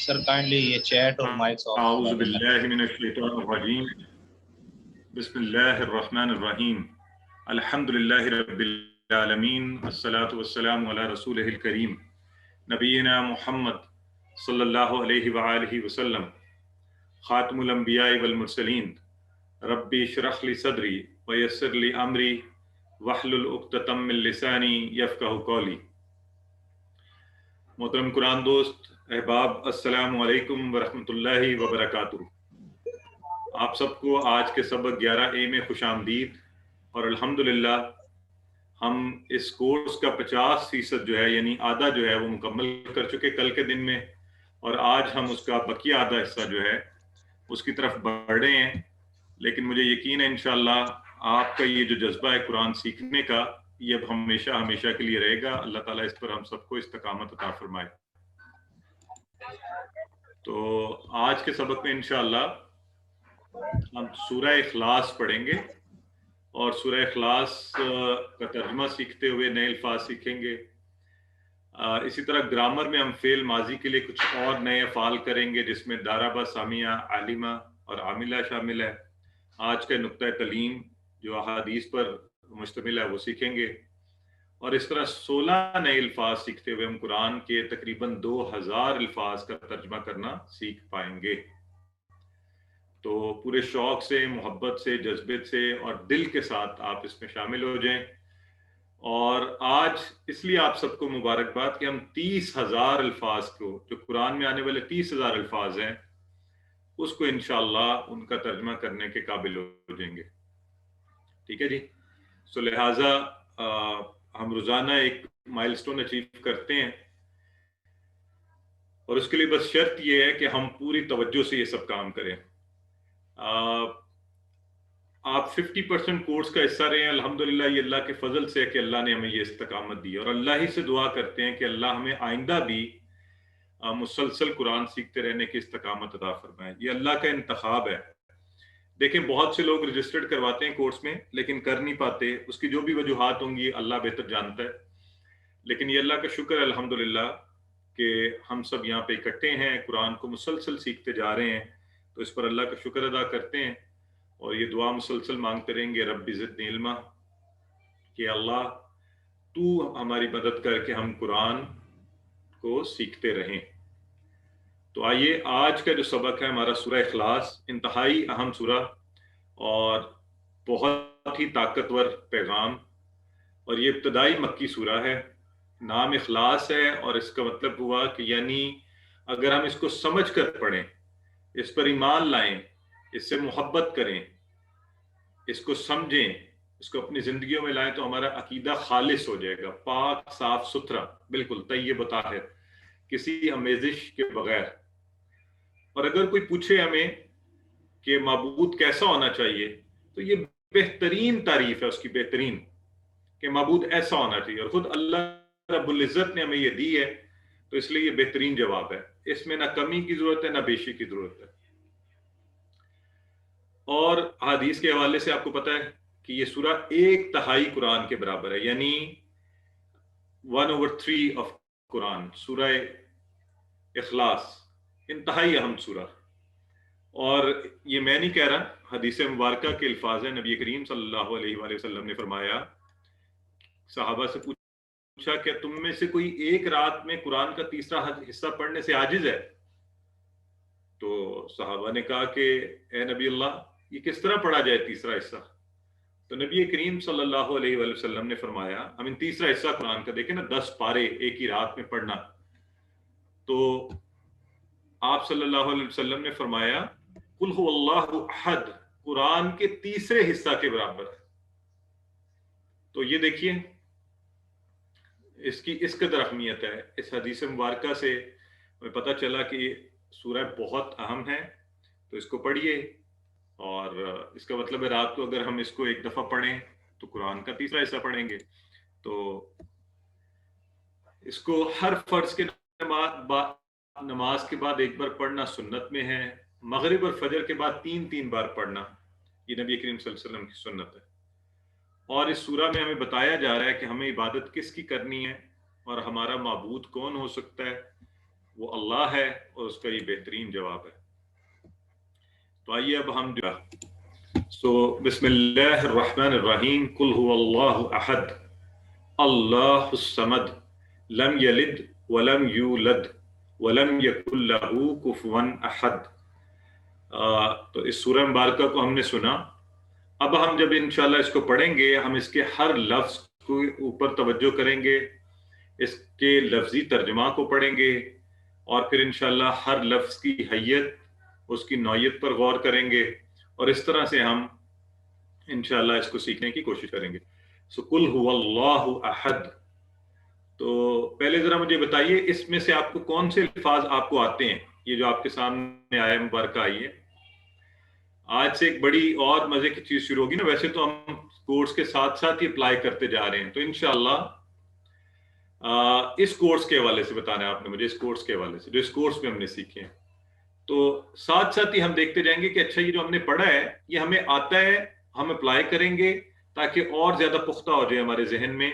سر kindly یہ chat اور mics of اعوذ باللہ من الشیطان الرجیم بسم اللہ الرحمن الرحیم الحمد للہ رب العالمین والصلاة والسلام علی رسولہ الکریم نبینا محمد صلی اللہ علیہ وآلہ وسلم خاتم الانبیاء والمرسلین ربی اشرح لی صدری ویسر لی امری واحلل عقدۃ من لسانی یفقہوا قولی۔ محترم قرآن دوست احباب، السلام علیکم ورحمۃ اللہ وبرکاتہ۔ آپ سب کو آج کے سبق 11A میں خوش آمدید، اور الحمدللہ ہم اس کورس کا 50% جو ہے یعنی آدھا جو ہے وہ مکمل کر چکے کل کے دن میں، اور آج ہم اس کا بقیہ آدھا حصہ جو ہے اس کی طرف بڑھ رہے ہیں۔ لیکن مجھے یقین ہے انشاءاللہ آپ کا یہ جو جذبہ ہے قرآن سیکھنے کا، یہ اب ہمیشہ ہمیشہ کے لیے رہے گا۔ اللہ تعالیٰ اس پر ہم سب کو استقامت عطا فرمائے۔ تو آج کے سبق میں انشاءاللہ ہم سورہ اخلاص پڑھیں گے، اور سورہ اخلاص کا ترجمہ سیکھتے ہوئے نئے الفاظ سیکھیں گے۔ اسی طرح گرامر میں ہم فعل ماضی کے لیے کچھ اور نئے افعال کریں گے، جس میں داربہ، سامیہ، عالمہ اور عاملہ شامل ہے۔ آج کا نقطہ تعلیم جو احادیث پر مشتمل ہے وہ سیکھیں گے، اور اس طرح 16 نئے الفاظ سیکھتے ہوئے ہم قرآن کے تقریباً 2000 الفاظ کا ترجمہ کرنا سیکھ پائیں گے۔ تو پورے شوق سے، محبت سے، جذبے سے اور دل کے ساتھ آپ اس میں شامل ہو جائیں۔ اور آج اس لیے آپ سب کو مبارکباد کہ ہم 30,000 الفاظ کو، جو قرآن میں آنے والے 30,000 الفاظ ہیں، اس کو انشاءاللہ ان کا ترجمہ کرنے کے قابل ہو جائیں گے۔ ٹھیک ہے جی؟ سو لہٰذا ہم روزانہ ایک مائل سٹون اچیو کرتے ہیں، اور اس کے لیے بس شرط یہ ہے کہ ہم پوری توجہ سے یہ سب کام کریں۔ آپ 50% کورس کا حصہ رہے ہیں، الحمدللہ یہ اللہ کے فضل سے ہے کہ اللہ نے ہمیں یہ استقامت دی، اور اللہ ہی سے دعا کرتے ہیں کہ اللہ ہمیں آئندہ بھی مسلسل قرآن سیکھتے رہنے کی استقامت عطا فرمائے۔ یہ اللہ کا انتخاب ہے۔ دیکھیں بہت سے لوگ رجسٹرڈ کرواتے ہیں کورس میں لیکن کر نہیں پاتے، اس کی جو بھی وجوہات ہوں گی اللہ بہتر جانتا ہے، لیکن یہ اللہ کا شکر ہے الحمدللہ کہ ہم سب یہاں پہ اکٹھے ہیں، قرآن کو مسلسل سیکھتے جا رہے ہیں، تو اس پر اللہ کا شکر ادا کرتے ہیں، اور یہ دعا مسلسل مانگتے رہیں گے، رب زدنی علما، کہ اللہ تو ہماری مدد کر کے ہم قرآن کو سیکھتے رہیں۔ تو آئیے آج کا جو سبق ہے ہمارا سورہ اخلاص، انتہائی اہم سورہ اور بہت ہی طاقتور پیغام، اور یہ ابتدائی مکی سورہ ہے۔ نام اخلاص ہے، اور اس کا مطلب ہوا کہ یعنی اگر ہم اس کو سمجھ کر پڑھیں، اس پر ایمان لائیں، اس سے محبت کریں، اس کو سمجھیں، اس کو اپنی زندگیوں میں لائیں، تو ہمارا عقیدہ خالص ہو جائے گا، پاک، صاف ستھرا، بالکل طیب و طاہر، کسی آمیزش کے بغیر۔ اور اگر کوئی پوچھے ہمیں کہ معبود کیسا ہونا چاہیے، تو یہ بہترین تعریف ہے اس کی، بہترین، کہ معبود ایسا ہونا چاہیے، اور خود اللہ رب العزت نے ہمیں یہ دی ہے، تو اس لیے یہ بہترین جواب ہے۔ اس میں نہ کمی کی ضرورت ہے نہ بیشی کی ضرورت ہے۔ اور حدیث کے حوالے سے آپ کو پتہ ہے کہ یہ سورہ 1/3 قرآن کے برابر ہے، یعنی 1/3 آف قرآن، سورہ اخلاص، انتہائی اہم سورہ۔ اور یہ میں نہیں کہہ رہا، حدیث مبارکہ کے الفاظ ہیں، نبی کریم صلی اللہ علیہ وآلہ وسلم نے فرمایا، صحابہ سے پوچھا کہ تم میں سے کوئی ایک رات میں قرآن کا تیسرا حصہ پڑھنے سے عاجز ہے؟ تو صحابہ نے کہا کہ اے نبی اللہ، یہ کس طرح پڑھا جائے تیسرا حصہ؟ تو نبی کریم صلی اللہ علیہ وآلہ وسلم نے فرمایا، ہم ان تیسرا حصہ قرآن کا دیکھیں نا، 10 پارے ایک ہی رات میں پڑھنا، تو آپ صلی اللہ علیہ وسلم نے فرمایا قل هو اللہ احد، قرآن کے تیسرے حصہ کے برابر۔ تو یہ دیکھیے اس کی اس قدر اہمیت ہے۔ اس حدیث مبارکہ سے ہمیں پتہ چلا کہ یہ سورہ بہت اہم ہے، تو اس کو پڑھیے، اور اس کا مطلب ہے رات کو اگر ہم اس کو ایک دفعہ پڑھیں تو قرآن کا تیسرا حصہ پڑھیں گے۔ تو اس کو ہر فرض کے نماز کے بعد ایک بار پڑھنا سنت میں ہے، مغرب اور فجر کے بعد 3 بار پڑھنا یہ نبی کریم صلی اللہ علیہ وسلم کی سنت ہے۔ اور اس سورہ میں ہمیں بتایا جا رہا ہے کہ ہمیں عبادت کس کی کرنی ہے، اور ہمارا معبود کون ہو سکتا ہے، وہ اللہ ہے اور اس کا یہ بہترین جواب ہے. تو آئیے اب ہم بسم اللہ الرحمن الرحیم. قل هو اللہ احد اللہ الصمد لم یلد ولم یولد ولم یکن لہ کفوا احد. تو اس سورہ مبارکہ کو ہم نے سنا. اب ہم جب انشاءاللہ اس کو پڑھیں گے ہم اس کے ہر لفظ کو اوپر توجہ کریں گے, اس کے لفظی ترجمہ کو پڑھیں گے اور پھر انشاءاللہ ہر لفظ کی حیت اس کی نوعیت پر غور کریں گے اور اس طرح سے ہم انشاءاللہ اس کو سیکھنے کی کوشش کریں گے. قل هو اللہ احد. تو پہلے ذرا مجھے بتائیے اس میں سے آپ کو کون سے الفاظ آپ کو آتے ہیں؟ یہ جو آپ کے سامنے آیا مبارکہ آئی ہے, آج سے ایک بڑی اور مزے کی چیز شروع ہوگی نا. ویسے تو ہم کورس کے ساتھ ساتھ ہی اپلائی کرتے جا رہے ہیں, تو انشاءاللہ اس کورس کے حوالے سے بتانا ہے آپ نے مجھے, اس کورس کے حوالے سے جو اس کورس میں ہم نے سیکھے ہیں, تو ساتھ ساتھ ہی ہم دیکھتے جائیں گے کہ اچھا یہ جو ہم نے پڑھا ہے یہ ہمیں آتا ہے, ہم اپلائی کریں گے تاکہ اور زیادہ پختہ ہو جائے ہمارے ذہن میں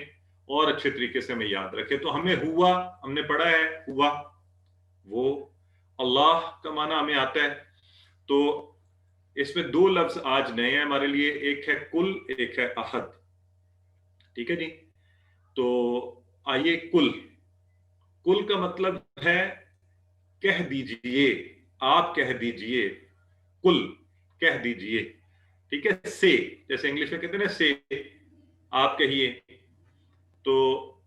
اور اچھے طریقے سے ہمیں یاد رکھے. تو ہمیں ہوا ہم نے پڑھا ہے, ہوا وہ اللہ کا معنی ہمیں آتا ہے. تو اس میں دو لفظ آج نئے ہیں ہمارے لیے, ایک ہے کل, ایک ہے احد. ٹھیک ہے جی. تو آئیے کل. کل کا مطلب ہے کہہ دیجئے, آپ کہہ دیجئے, کل کہہ دیجئے. ٹھیک ہے, سے جیسے انگلش میں کہتے ہیں نا سے, آپ کہیے. تو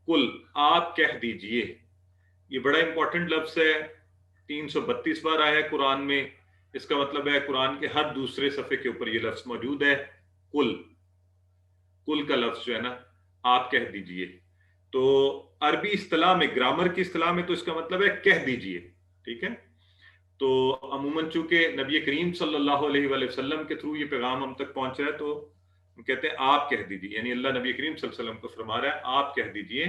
کل آپ کہہ دیجئے, یہ بڑا امپورٹنٹ لفظ ہے, 332 بار آیا ہے قرآن میں. اس کا مطلب ہے قرآن کے ہر دوسرے صفحے کے اوپر یہ لفظ موجود ہے, کل. کل کا لفظ جو ہے نا آپ کہہ دیجئے. تو عربی اصطلاح میں, گرامر کی اصطلاح میں تو اس کا مطلب ہے کہہ دیجئے. ٹھیک ہے. تو عموماً چونکہ نبی کریم صلی اللہ علیہ وآلہ وسلم کے تھرو یہ پیغام ہم تک پہنچ رہا ہے تو ہم کہتے ہیں آپ کہہ دیجئے, یعنی اللہ نبی کریم صلی اللہ علیہ وسلم کو فرما رہا ہے آپ کہہ دیجئے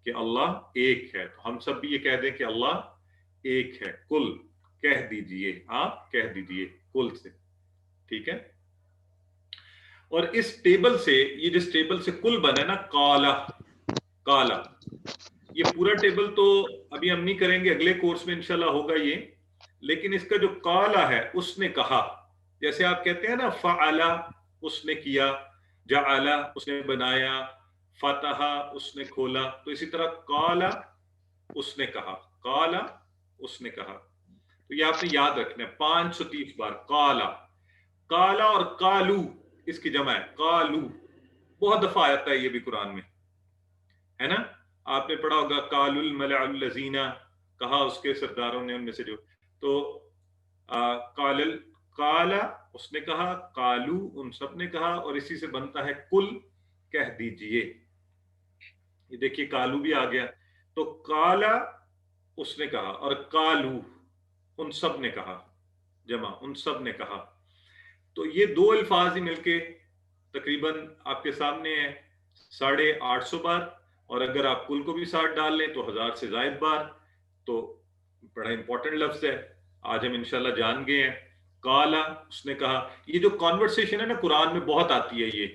کہ اللہ ایک ہے. تو ہم سب بھی یہ کہہ دیں کہ اللہ ایک ہے. کل کہہ دیجئے, آپ کہہ دیجئے کل سے. ٹھیک ہے. اور اس ٹیبل سے, یہ جس ٹیبل سے کل بنا ہے نا, کالا, کالا, یہ پورا ٹیبل تو ابھی ہم نہیں کریں گے, اگلے کورس میں انشاءاللہ ہوگا یہ. لیکن اس کا جو کالا ہے, اس نے کہا, جیسے آپ کہتے ہیں نا فعلا اس نے کیا, جعلا اس نے بنایا, فتحا اس نے کھولا, تو اسی طرح کالا اس نے کہا, کالا اس نے کہا. تو یہ آپ نے یاد رکھنا ہے 530 بار کالا. کالا اور کالو اس کی جمع ہے, کالو. بہت دفعہ آتا ہے یہ بھی قرآن میں, ہے نا. آپ نے پڑھا ہوگا کال الملأ الذین, کہا اس کے سرداروں نے ان میں سے جو. تو کالا اس نے کہا, کالو ان سب نے کہا, اور اسی سے بنتا ہے کل کہہ دیجئے. یہ دیکھیے کالو بھی آ گیا. تو کالا اس نے کہا اور کالو ان سب نے کہا, جمع ان سب نے کہا. تو یہ دو الفاظ ہی مل کے تقریباً آپ کے سامنے ہے 850 بار, اور اگر آپ کل کو بھی 60 ڈال لیں تو 1000 سے زائد بار. تو بڑا امپورٹنٹ لفظ ہے, آج ہم انشاءاللہ جان گئے ہیں. کالا اس نے کہا, یہ جو کانورسیشن ہے نا قرآن میں بہت آتی ہے, یہ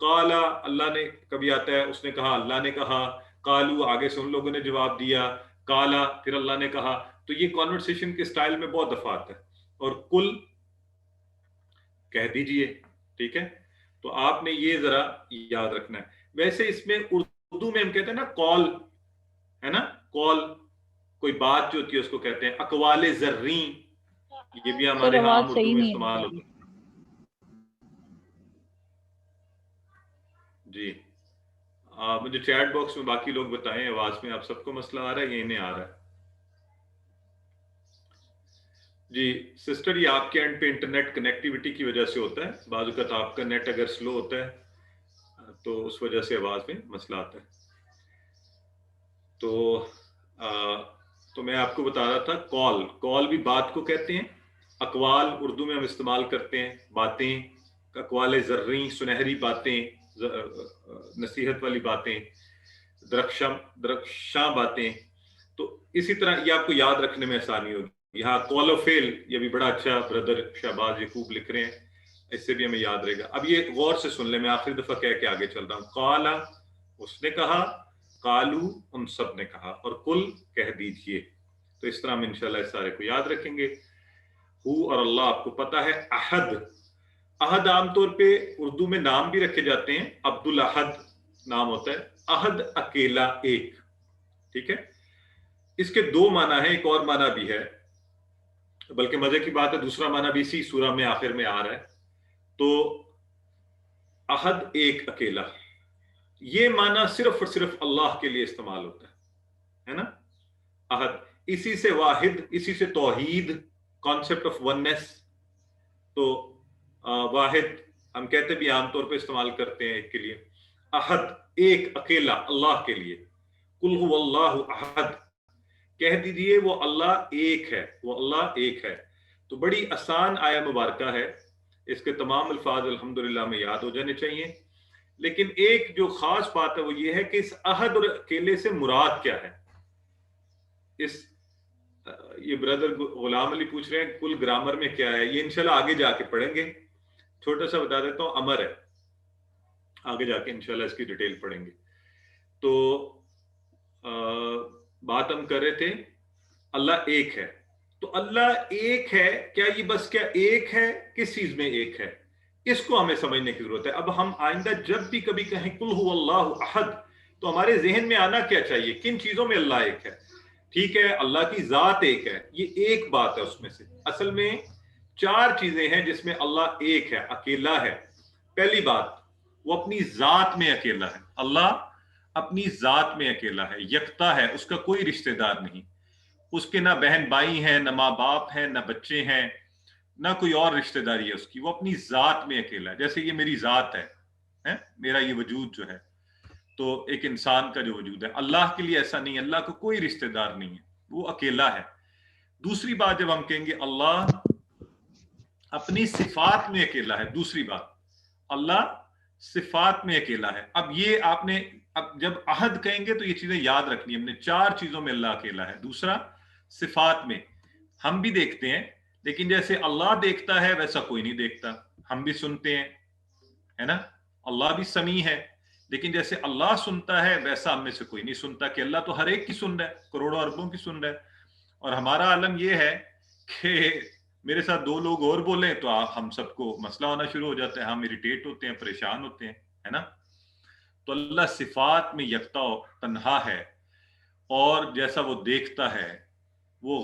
کالا اللہ نے کبھی آتا ہے, اس نے کہا اللہ نے کہا, کالو آگے سے ان لوگوں نے جواب دیا, کالا پھر اللہ نے کہا. تو یہ کانورسیشن کے سٹائل میں بہت دفعہ آتا ہے. اور کل کہہ دیجئے. ٹھیک ہے. تو آپ نے یہ ذرا یاد رکھنا ہے. ویسے اس میں اردو میں ہم کہتے ہیں نا کال, ہے نا, کال کوئی بات جو ہوتی ہے اس کو کہتے ہیں اقوال زریں. یہ بھی ہمارے ہاں عام اردو میں استعمال ہوتا ہے. جی مجھے چیٹ باکس میں باقی لوگ بتائیں آواز میں آپ سب کو مسئلہ آ رہا ہے یا انہیں آ رہا ہے؟ جی سسٹر, یہ آپ کے اینڈ پہ انٹرنیٹ کنیکٹیوٹی کی وجہ سے ہوتا ہے. بعض اوقات آپ کا نیٹ اگر سلو ہوتا ہے تو اس وجہ سے آواز میں مسئلہ آتا ہے. تو میں آپ کو بتا رہا تھا کال, کال بھی بات کو کہتے ہیں. اقوال اردو میں ہم استعمال کرتے ہیں باتیں, اقوال زریں سنہری باتیں, نصیحت والی باتیں, درخشاں باتیں. تو اسی طرح یہ آپ کو یاد رکھنے میں آسانی ہوگی. یہاں کال و فیل, یہ بھی بڑا اچھا برادر شہباز یعقوب لکھ رہے ہیں, اس سے بھی ہمیں یاد رہے گا. اب یہ غور سے سن لیں, میں آخری دفعہ کہہ کے آگے چل رہا ہوں. کالا اس نے کہا, کالو ان سب نے کہا, اور کل کہہ دیجئے. تو اس طرح ہم انشاءاللہ اس سارے کو یاد رکھیں گے. ہو اور اللہ آپ کو پتا ہے. احد، احد عام طور پہ اردو میں نام بھی رکھے جاتے ہیں. عبد الاحد نام ہوتا ہے. احد اکیلا، ایک. ٹھیک ہے، اس کے دو معنی ہیں. ایک اور معنی بھی ہے، بلکہ مزے کی بات ہے دوسرا معنی بھی اسی سورہ میں آخر میں آ رہا ہے. تو احد، ایک، اکیلا، یہ معنی صرف اور صرف اللہ کے لیے استعمال ہوتا ہے نا. احد، اسی سے واحد، اسی سے توحید، کانسیپٹ آف وننس. تو واحد ہم کہتے بھی عام طور پہ استعمال کرتے ہیں ایک کے لیے. احد، ایک، اکیلا، اللہ کے لیے. قل هو اللہ احد، کہہ دیجئے وہ اللہ ایک ہے، وہ اللہ ایک ہے. تو بڑی آسان آیہ مبارکہ ہے، اس کے تمام الفاظ الحمدللہ میں یاد ہو جانے چاہیے. لیکن ایک جو خاص بات ہے وہ یہ ہے کہ اس احد اور اکیلے سے مراد کیا ہے. یہ بردر غلام علی پوچھ رہے ہیں کل گرامر میں کیا ہے. یہ انشاءاللہ آگے جا کے پڑھیں گے. چھوٹا سا بتا دیتا ہوں، امر ہے، آگے جا کے انشاءاللہ اس کی ڈیٹیل پڑھیں گے. تو بات ہم کر رہے تھے اللہ ایک ہے. تو اللہ ایک ہے، کیا یہ بس کیا ایک ہے، کس چیز میں ایک ہے، اس کو ہمیں سمجھنے کی ضرورت ہے. اب ہم آئندہ جب بھی کبھی کہیں قل هو اللہ احد، تو ہمارے ذہن میں آنا کیا چاہیے، کن چیزوں میں اللہ ایک ہے. ٹھیک ہے، اللہ کی ذات ایک ہے، یہ ایک بات ہے. اس میں سے اصل میں 4 چیزیں ہیں جس میں اللہ ایک ہے، اکیلا ہے. پہلی بات، وہ اپنی ذات میں اکیلا ہے. اللہ اپنی ذات میں اکیلا ہے، یکتا ہے، اس کا کوئی رشتہ دار نہیں. اس کے نہ بہن بھائی ہیں، نہ ماں باپ ہیں، نہ بچے ہیں، نہ کوئی اور رشتہ داری ہے اس کی. وہ اپنی ذات میں اکیلا ہے. جیسے یہ میری ذات ہے، میرا یہ وجود جو ہے، تو ایک انسان کا جو وجود ہے، اللہ کے لیے ایسا نہیں ہے. اللہ کو کوئی رشتہ دار نہیں ہے، وہ اکیلا ہے. دوسری بات، جب ہم کہیں گے اللہ اپنی صفات میں اکیلا ہے، دوسری بات، اللہ صفات میں اکیلا ہے. اب یہ آپ نے اب جب عہد کہیں گے تو یہ چیزیں یاد رکھنی. ہم نے 4 چیزوں میں اللہ اکیلا ہے. دوسرا، صفات میں ہم بھی دیکھتے ہیں، لیکن جیسے اللہ دیکھتا ہے ویسا کوئی نہیں دیکھتا. ہم بھی سنتے ہیں، ہے نا. اللہ بھی سمیع ہے، لیکن جیسے اللہ سنتا ہے ویسا ہم میں سے کوئی نہیں سنتا. کہ اللہ تو ہر ایک کی سن رہا ہے، کروڑوں اربوں کی سن رہا ہے. اور ہمارا عالم یہ ہے کہ میرے ساتھ 2 لوگ اور بولیں تو ہم سب کو مسئلہ ہونا شروع ہو جاتا ہے. ہم اریٹیٹ ہوتے ہیں، پریشان ہوتے ہیں، ہے نا. تو اللہ صفات میں یکتا و تنہا ہے، اور جیسا وہ دیکھتا ہے وہ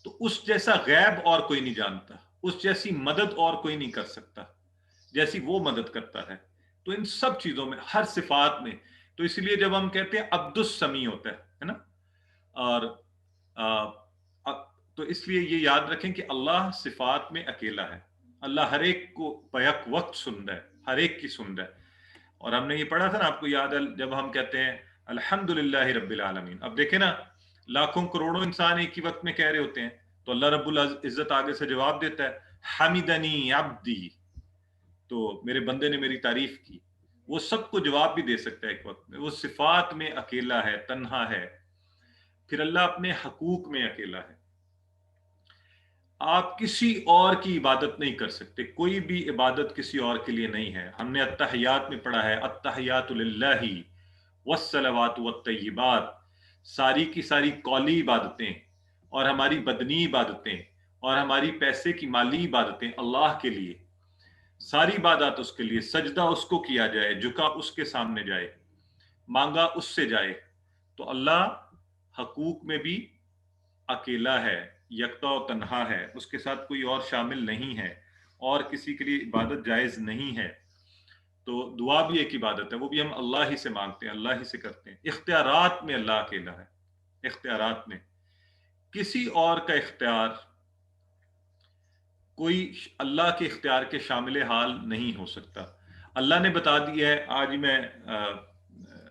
تو اس جیسا غیب اور کوئی نہیں جانتا، اس جیسی مدد اور کوئی نہیں کر سکتا جیسی وہ مدد کرتا ہے. تو ان سب چیزوں میں، ہر صفات میں. تو اس لیے جب ہم کہتے ہیں عبد السمیع ہوتا ہے نا. اور تو اس لیے یہ یاد رکھیں کہ اللہ صفات میں اکیلا ہے. اللہ ہر ایک کو بیک وقت سن رہا ہے، ہر ایک کی سن رہا ہے. اور ہم نے یہ پڑھا تھا نا، آپ کو یاد ہے، جب ہم کہتے ہیں الحمدللہ رب العالمین. اب دیکھیں نا، لاکھوں کروڑوں انسان ایک ہی وقت میں کہہ رہے ہوتے ہیں، تو اللہ رب العزت آگے سے جواب دیتا ہے حمدنی عبدی، تو میرے بندے نے میری تعریف کی. وہ سب کو جواب بھی دے سکتا ہے ایک وقت میں. وہ صفات میں اکیلا ہے، تنہا ہے. پھر اللہ اپنے حقوق میں اکیلا ہے. آپ کسی اور کی عبادت نہیں کر سکتے، کوئی بھی عبادت کسی اور کے لیے نہیں ہے. ہم نے التحیات میں پڑھا ہے التحیات للہ والصلوات والطیبات، ساری کی ساری قولی عبادتیں اور ہماری بدنی عبادتیں اور ہماری پیسے کی مالی عبادتیں اللہ کے لیے، ساری عبادات اس کے لیے. سجدہ اس کو کیا جائے، جھکا اس کے سامنے جائے، مانگا اس سے جائے. تو اللہ حقوق میں بھی اکیلا ہے، یکتا و تنہا ہے، اس کے ساتھ کوئی اور شامل نہیں ہے، اور کسی کے لیے عبادت جائز نہیں ہے. تو دعا بھی ایک عبادت ہے، وہ بھی ہم اللہ ہی سے مانگتے ہیں، اللہ ہی سے کرتے ہیں. اختیارات میں اللہ اکیلا ہے. اختیارات میں کسی اور کا اختیار، کوئی اللہ کے اختیار کے شامل حال نہیں ہو سکتا. اللہ نے بتا دیا ہے. آج ہی میں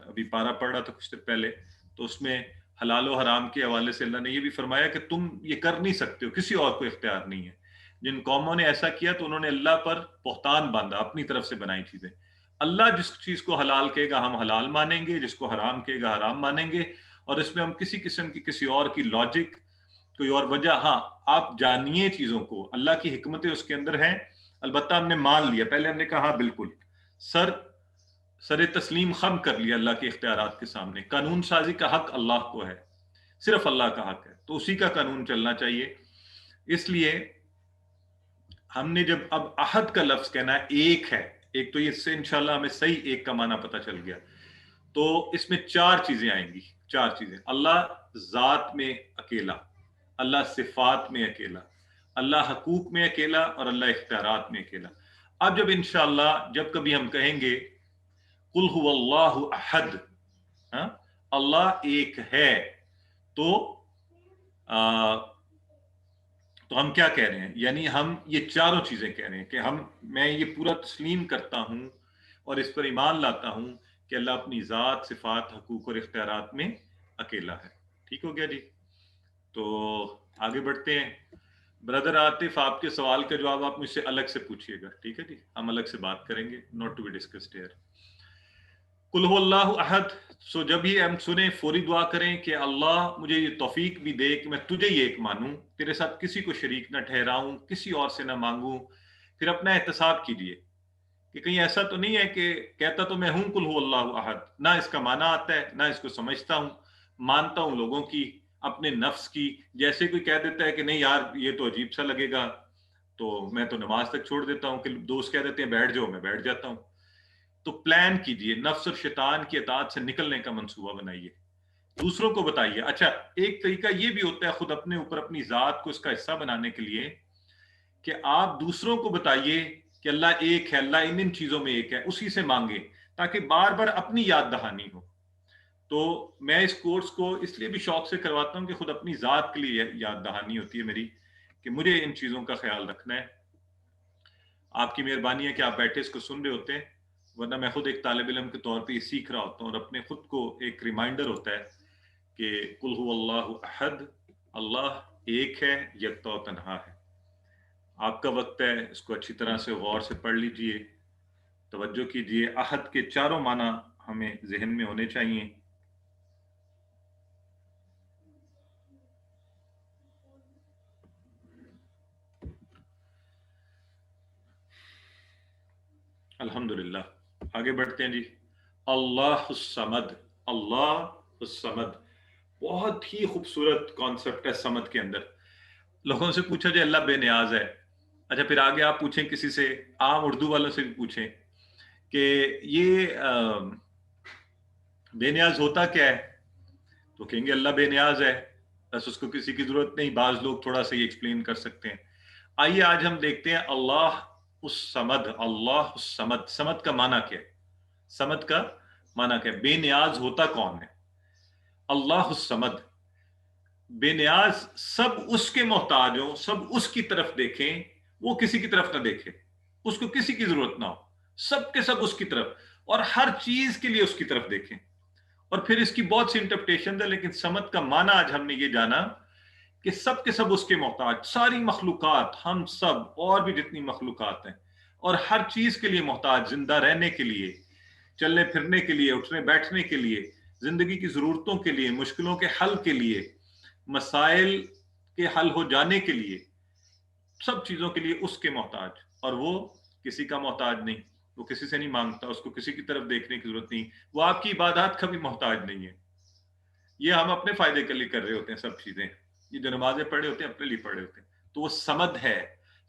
ابھی پارہ پڑھ رہا تھا کچھ دیر پہلے، تو اس میں حلال و حرام کے حوالے سے اللہ نے یہ بھی فرمایا کہ تم یہ کر نہیں سکتے ہو، کسی اور کو اختیار نہیں ہے. جن قوموں نے ایسا کیا تو انہوں نے اللہ پر بہتان باندھا، اپنی طرف سے بنائی چیزیں. اللہ جس چیز کو حلال کہے گا ہم حلال مانیں گے، جس کو حرام کہے گا حرام مانیں گے. اور اس میں ہم کسی قسم کی کسی اور کی لاجک، کوئی اور وجہ، ہاں آپ جانیے چیزوں کو، اللہ کی حکمتیں اس کے اندر ہیں. البتہ ہم نے مان لیا، پہلے ہم نے کہا ہاں بالکل سر سر تسلیم خم کر لیا اللہ کے اختیارات کے سامنے. قانون سازی کا حق اللہ کو ہے، صرف اللہ کا حق ہے، تو اسی کا قانون چلنا چاہیے. اس لیے ہم نے جب اب احد کا لفظ کہنا ہے، ایک ہے، ایک تو اس سے انشاءاللہ ہمیں صحیح ایک کا معنی پتہ چل گیا. تو اس میں 4 چیزیں آئیں گی. 4 چیزیں: اللہ ذات میں اکیلا، اللہ صفات میں اکیلا، اللہ حقوق میں اکیلا، اور اللہ اختیارات میں اکیلا. اب جب انشاءاللہ جب کبھی ہم کہیں گے قل هو اللہ احد، اللہ ایک ہے، تو ہم کیا کہہ رہے ہیں؟ یعنی ہم یہ چاروں چیزیں کہہ رہے ہیں کہ میں یہ پورا تسلیم کرتا ہوں اور اس پر ایمان لاتا ہوں کہ اللہ اپنی ذات، صفات، حقوق اور اختیارات میں اکیلا ہے. ٹھیک ہو گیا جی؟ تو آگے بڑھتے ہیں. بردر عاطف، آپ کے سوال کا جواب آپ مجھ سے الگ سے پوچھیے گا، ٹھیک ہے جی؟ ہم الگ سے بات کریں گے، not to be discussed here. قل هو اللہ احد. سو جب ہی ہم سنیں فوری دعا کریں کہ اللہ مجھے یہ توفیق بھی دے کہ میں تجھے ہی ایک مانوں، تیرے ساتھ کسی کو شریک نہ ٹھہراؤں، کسی اور سے نہ مانگوں. پھر اپنا احتساب کیجئے کہ کہیں ایسا تو نہیں ہے کہ کہتا تو میں ہوں قل هو اللہ احد، نہ اس کا معنی آتا ہے، نہ اس کو سمجھتا ہوں، مانتا ہوں لوگوں کی، اپنے نفس کی. جیسے کوئی کہہ دیتا ہے کہ نہیں یار یہ تو عجیب سا لگے گا، تو میں تو نماز تک چھوڑ دیتا ہوں، کہ دوست کہہ دیتے ہیں بیٹھ جاؤ، میں بیٹھ جاتا ہوں. تو پلان کیجئے، نفس اور شیطان کی اطاعت سے نکلنے کا منصوبہ بنائیے، دوسروں کو بتائیے. اچھا، ایک طریقہ یہ بھی ہوتا ہے خود اپنے اوپر اپنی ذات کو اس کا حصہ بنانے کے لیے، کہ آپ دوسروں کو بتائیے کہ اللہ ایک ہے، اللہ ان چیزوں میں ایک ہے، اسی سے مانگے، تاکہ بار بار اپنی یاد دہانی ہو. تو میں اس کورس کو اس لیے بھی شوق سے کرواتا ہوں کہ خود اپنی ذات کے لیے یاد دہانی ہوتی ہے میری، کہ مجھے ان چیزوں کا خیال رکھنا ہے. آپ کی مہربانی ہے کہ آپ بیٹھے اس کو سن رہے ہوتے ہیں، ورنہ میں خود ایک طالب علم کے طور پہ یہ سیکھ رہا ہوتا ہوں، اور اپنے خود کو ایک ریمائنڈر ہوتا ہے کہ قل هو اللہ احد، اللہ ایک ہے، یکتا و تنہا ہے. آپ کا وقت ہے، اس کو اچھی طرح سے غور سے پڑھ لیجئے، توجہ کیجئے. احد کے چاروں معنی ہمیں ذہن میں ہونے چاہیے. الحمدللہ، آگے بڑھتے ہیں جی. اللہ الصمد، اللہ الصمد بہت ہی خوبصورت کانسیپٹ ہے صمد کے اندر. لوگوں سے پوچھا جائے اللہ بے نیاز ہے، اچھا پھر آگے آپ پوچھیں کسی سے، عام اردو والوں سے بھی پوچھیں کہ یہ بے نیاز ہوتا کیا ہے، تو کہیں گے اللہ بے نیاز ہے، بس اس کو کسی کی ضرورت نہیں. بعض لوگ تھوڑا سا یہ ایکسپلین کر سکتے ہیں. آئیے آج ہم دیکھتے ہیں اللہ الصمد. اللہ الصمد، صمد کا معنی کیا ہے؟ صمد کا معنی کیا ہے؟ بے نیاز ہوتا کون ہے؟ اللہ الصمد، بے نیاز، سب اس کے محتاج ہوں، سب اس کی طرف دیکھیں، وہ کسی کی طرف نہ دیکھے، اس کو کسی کی ضرورت نہ ہو، سب کے سب اس کی طرف، اور ہر چیز کے لیے اس کی طرف دیکھیں. اور پھر اس کی بہت سی انٹرپریٹیشن ہے، لیکن صمد کا معنی آج ہم نے یہ جانا کہ سب کے سب اس کے محتاج، ساری مخلوقات، ہم سب اور بھی جتنی مخلوقات ہیں، اور ہر چیز کے لیے محتاج، زندہ رہنے کے لیے، چلنے پھرنے کے لیے، اٹھنے بیٹھنے کے لیے، زندگی کی ضرورتوں کے لیے، مشکلوں کے حل کے لیے، مسائل کے حل ہو جانے کے لیے، سب چیزوں کے لیے اس کے محتاج. اور وہ کسی کا محتاج نہیں، وہ کسی سے نہیں مانگتا، اس کو کسی کی طرف دیکھنے کی ضرورت نہیں، وہ آپ کی عبادات کا بھی محتاج نہیں ہے. یہ ہم اپنے فائدے کے لیے کر رہے ہوتے ہیں سب چیزیں، یہ جو نمازیں پڑھے ہوتے ہیں اپنے لیے پڑھے ہوتے ہیں. تو وہ صمد ہے،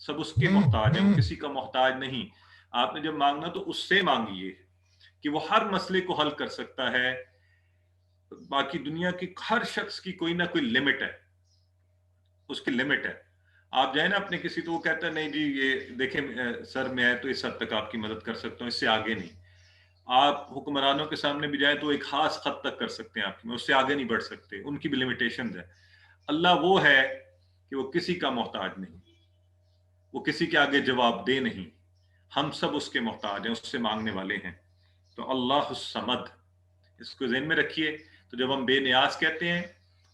سب اس کے محتاج ہیں، وہ کسی کا محتاج نہیں. آپ نے جب مانگنا تو اس سے مانگیے کہ وہ ہر مسئلے کو حل کر سکتا ہے. باقی دنیا کی ہر شخص کی کوئی نہ کوئی لمٹ ہے، اس کی لمٹ ہے. آپ جائیں نا اپنے کسی، تو وہ کہتا ہے نہیں جی یہ دیکھیں سر میں تو اس حد تک آپ کی مدد کر سکتا ہوں، اس سے آگے نہیں. آپ حکمرانوں کے سامنے بھی جائیں تو ایک خاص حد تک کر سکتے ہیں آپ کی، اس سے آگے نہیں بڑھ سکتے، ان کی بھی لمیٹیشنز ہیں. اللہ وہ ہے کہ وہ کسی کا محتاج نہیں، وہ کسی کے آگے جواب دہ نہیں، ہم سب اس کے محتاج ہیں، اس سے مانگنے والے ہیں. تو اللہ الصمد، اس کو ذہن میں رکھیے. تو جب ہم بے نیاز کہتے ہیں،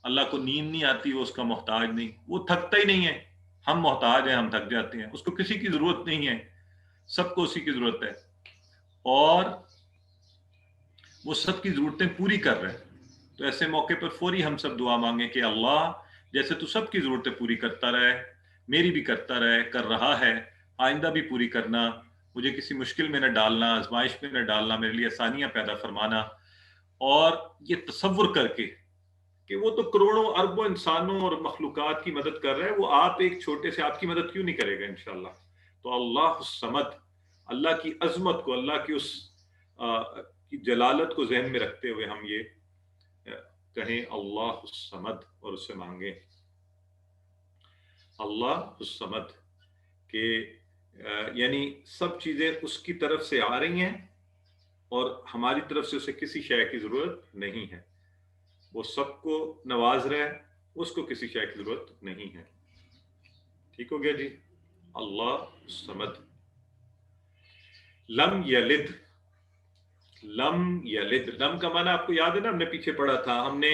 اللہ کو نیند نہیں آتی، وہ اس کا محتاج نہیں، وہ تھکتا ہی نہیں ہے. ہم محتاج ہیں، ہم تھک جاتے ہیں، اس کو کسی کی ضرورت نہیں ہے، سب کو اسی کی ضرورت ہے، اور وہ سب کی ضرورتیں پوری کر رہے ہیں. تو ایسے موقع پر فوری ہم سب دعا مانگیں کہ اللہ جیسے تو سب کی ضرورتیں پوری کرتا رہے، میری بھی کرتا رہے، کر رہا ہے، آئندہ بھی پوری کرنا. مجھے کسی مشکل میں نہ ڈالنا، آزمائش میں نہ ڈالنا، میرے لیے آسانیاں پیدا فرمانا، اور یہ تصور کر کے کہ وہ تو کروڑوں اربوں انسانوں اور مخلوقات کی مدد کر رہا ہے، وہ آپ ایک چھوٹے سے آپ کی مدد کیوں نہیں کرے گا انشاءاللہ. تو اللہ الصمد، اللہ کی عظمت کو، اللہ کی اس کی جلالت کو ذہن میں رکھتے ہوئے ہم یہ کہیں اللہ الصمد اور اسے مانگیں. اللہ الصمد کہ یعنی سب چیزیں اس کی طرف سے آ رہی ہیں اور ہماری طرف سے اسے کسی شے کی ضرورت نہیں ہے. وہ سب کو نواز رہا ہے، اس کو کسی شے کی ضرورت نہیں ہے. ٹھیک ہو گیا جی. اللہ الصمد. لم یلد، لم یلد، لم کا معنی آپ کو یاد ہے نا، ہم نے پیچھے پڑھا تھا، ہم نے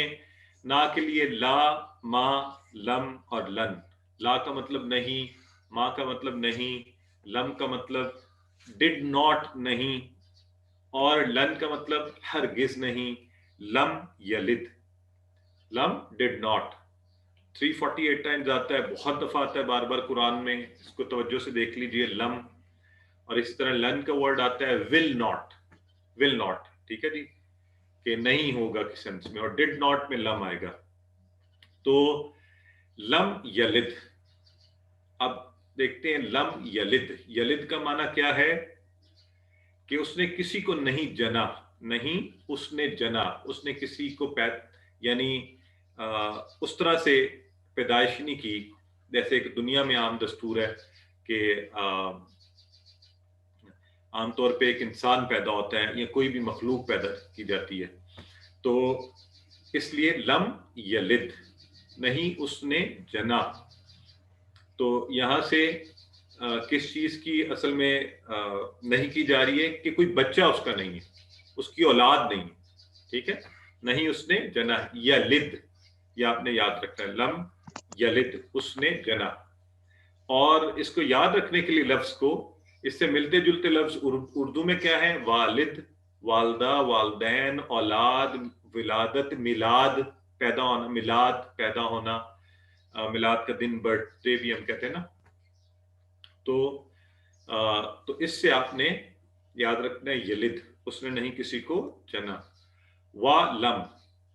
نا کے لیے لا، ما، لم اور لن. لا کا مطلب نہیں، ما کا مطلب نہیں، لم کا مطلب ڈڈ ناٹ نہیں، اور لن کا مطلب ہرگز نہیں. لم یلد، لم ڈڈ ناٹ 348 ٹائمز آتا ہے، بہت دفعہ آتا ہے بار بار قرآن میں، اس کو توجہ سے دیکھ لیجئے. لم، اور اس طرح لن کا ورڈ آتا ہے ول ناٹ، ول ناٹ، ٹھیک ہے جی، کہ نہیں ہوگا کس سینس میں، اور ڈڈ ناٹ میں لم آئے گا. تو لم یلد. اب دیکھتے ہیں لم یلد، یلد کا معنی کیا ہے کہ اس نے کسی کو نہیں جنا، نہیں اس نے جنا، اس نے کسی کو یعنی اس طرح سے پیدائش نہیں کی جیسے کہ دنیا میں عام دستور ہے کہ عام طور پہ ایک انسان پیدا ہوتا ہے یا کوئی بھی مخلوق پیدا کی جاتی ہے. تو اس لیے لم یلد، نہیں اس نے جنا. تو یہاں سے کس چیز کی اصل میں نہیں کی جا رہی ہے کہ کوئی بچہ اس کا نہیں ہے، اس کی اولاد نہیں، ٹھیک ہے، نہیں اس نے جنا. یلد، یہ آپ نے یاد رکھنا ہے، لم یلد، اس نے جنا. اور اس کو یاد رکھنے کے لیے لفظ کو، اس سے ملتے جلتے لفظ اردو میں کیا ہے؟ والد، والدہ، والدین، اولاد، ولادت، میلاد، پیدا ہونا، میلاد پیدا ہونا، میلاد کا دن برتھ ڈے بھی ہم کہتے ہیں نا. تو اس سے آپ نے یاد رکھنا ہے یلد، اس نے نہیں کسی کو جنا. وا لم،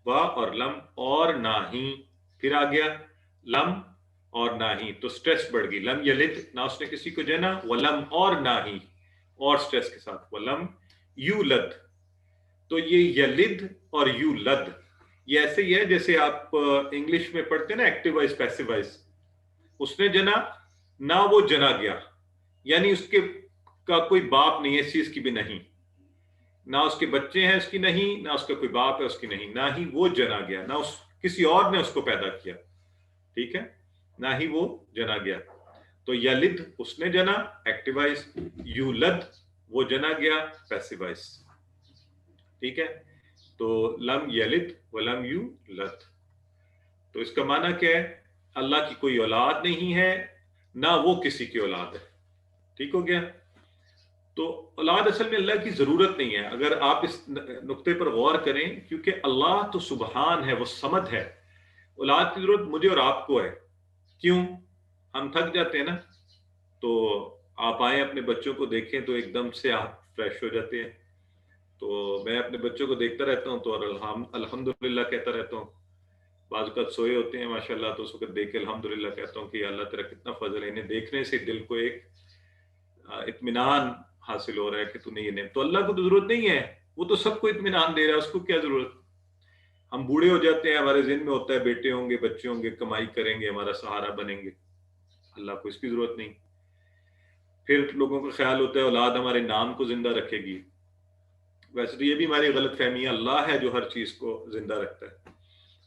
وا اور لم، اور نہ ہی، پھر آ گیا لم اور نہ ہی، تو سٹریس بڑھ گئی. لم یلد، نہ اس نے کسی کو جنا، ولم اور نہ ہی، اور سٹریس کے ساتھ، ولم یولد. تو یہ یلد اور یولد یہ ایسے ہی ہے جیسے آپ انگلش میں پڑھتے ہیں نا ایکٹیو وائس پیسو وائس. اس نے جنا، نہ وہ جنا گیا، یعنی اس کے کا کوئی باپ نہیں ہے، اس چیز کی بھی نہیں، نہ اس کے بچے ہیں اس کی نہیں، نہ اس کا کوئی باپ ہے اس کی نہیں، نہ ہی وہ جنا گیا، نہ کسی اور نے اس کو پیدا کیا، ٹھیک ہے، نہ ہی وہ جنا گیا. تو یلد اس نے جنا ایکٹیو وائس، یولد وہ جنا گیا پیسو وائس، ٹھیک ہے. تو لم یلد ولم یولد. تو اس کا معنی کیا ہے؟ اللہ کی کوئی اولاد نہیں ہے، نہ وہ کسی کی اولاد ہے. ٹھیک ہو گیا. تو اولاد اصل میں اللہ کی ضرورت نہیں ہے، اگر آپ اس نقطے پر غور کریں، کیونکہ اللہ تو سبحان ہے، وہ صمد ہے. اولاد کی ضرورت مجھے اور آپ کو ہے. کیوں؟ ہم تھک جاتے ہیں نا. تو آپ آئیں اپنے بچوں کو دیکھیں تو ایک دم سے آپ فریش ہو جاتے ہیں. تو میں اپنے بچوں کو دیکھتا رہتا ہوں تو الحمدللہ کہتا رہتا ہوں. بعض اوقات سوئے ہوتے ہیں ماشاءاللہ، تو اس وقت دیکھ کے الحمدللہ کہتا ہوں کہ اللہ تیرا کتنا فضل ہے. انہیں دیکھنے سے دل کو ایک اطمینان حاصل ہو رہا ہے کہ تو نے یہ نہیں. تو اللہ کو تو ضرورت نہیں ہے، وہ تو سب کو اطمینان دے رہا ہے، اس کو کیا ضرورت. ہم بوڑھے ہو جاتے ہیں، ہمارے ذہن میں ہوتا ہے بیٹے ہوں گے، بچے ہوں گے، کمائی کریں گے، ہمارا سہارا بنیں گے. اللہ کو اس کی ضرورت نہیں. پھر لوگوں کا خیال ہوتا ہے اولاد ہمارے نام کو زندہ رکھے گی. ویسے تو یہ بھی ہماری غلط فہمی ہے. اللہ ہے جو ہر چیز کو زندہ رکھتا ہے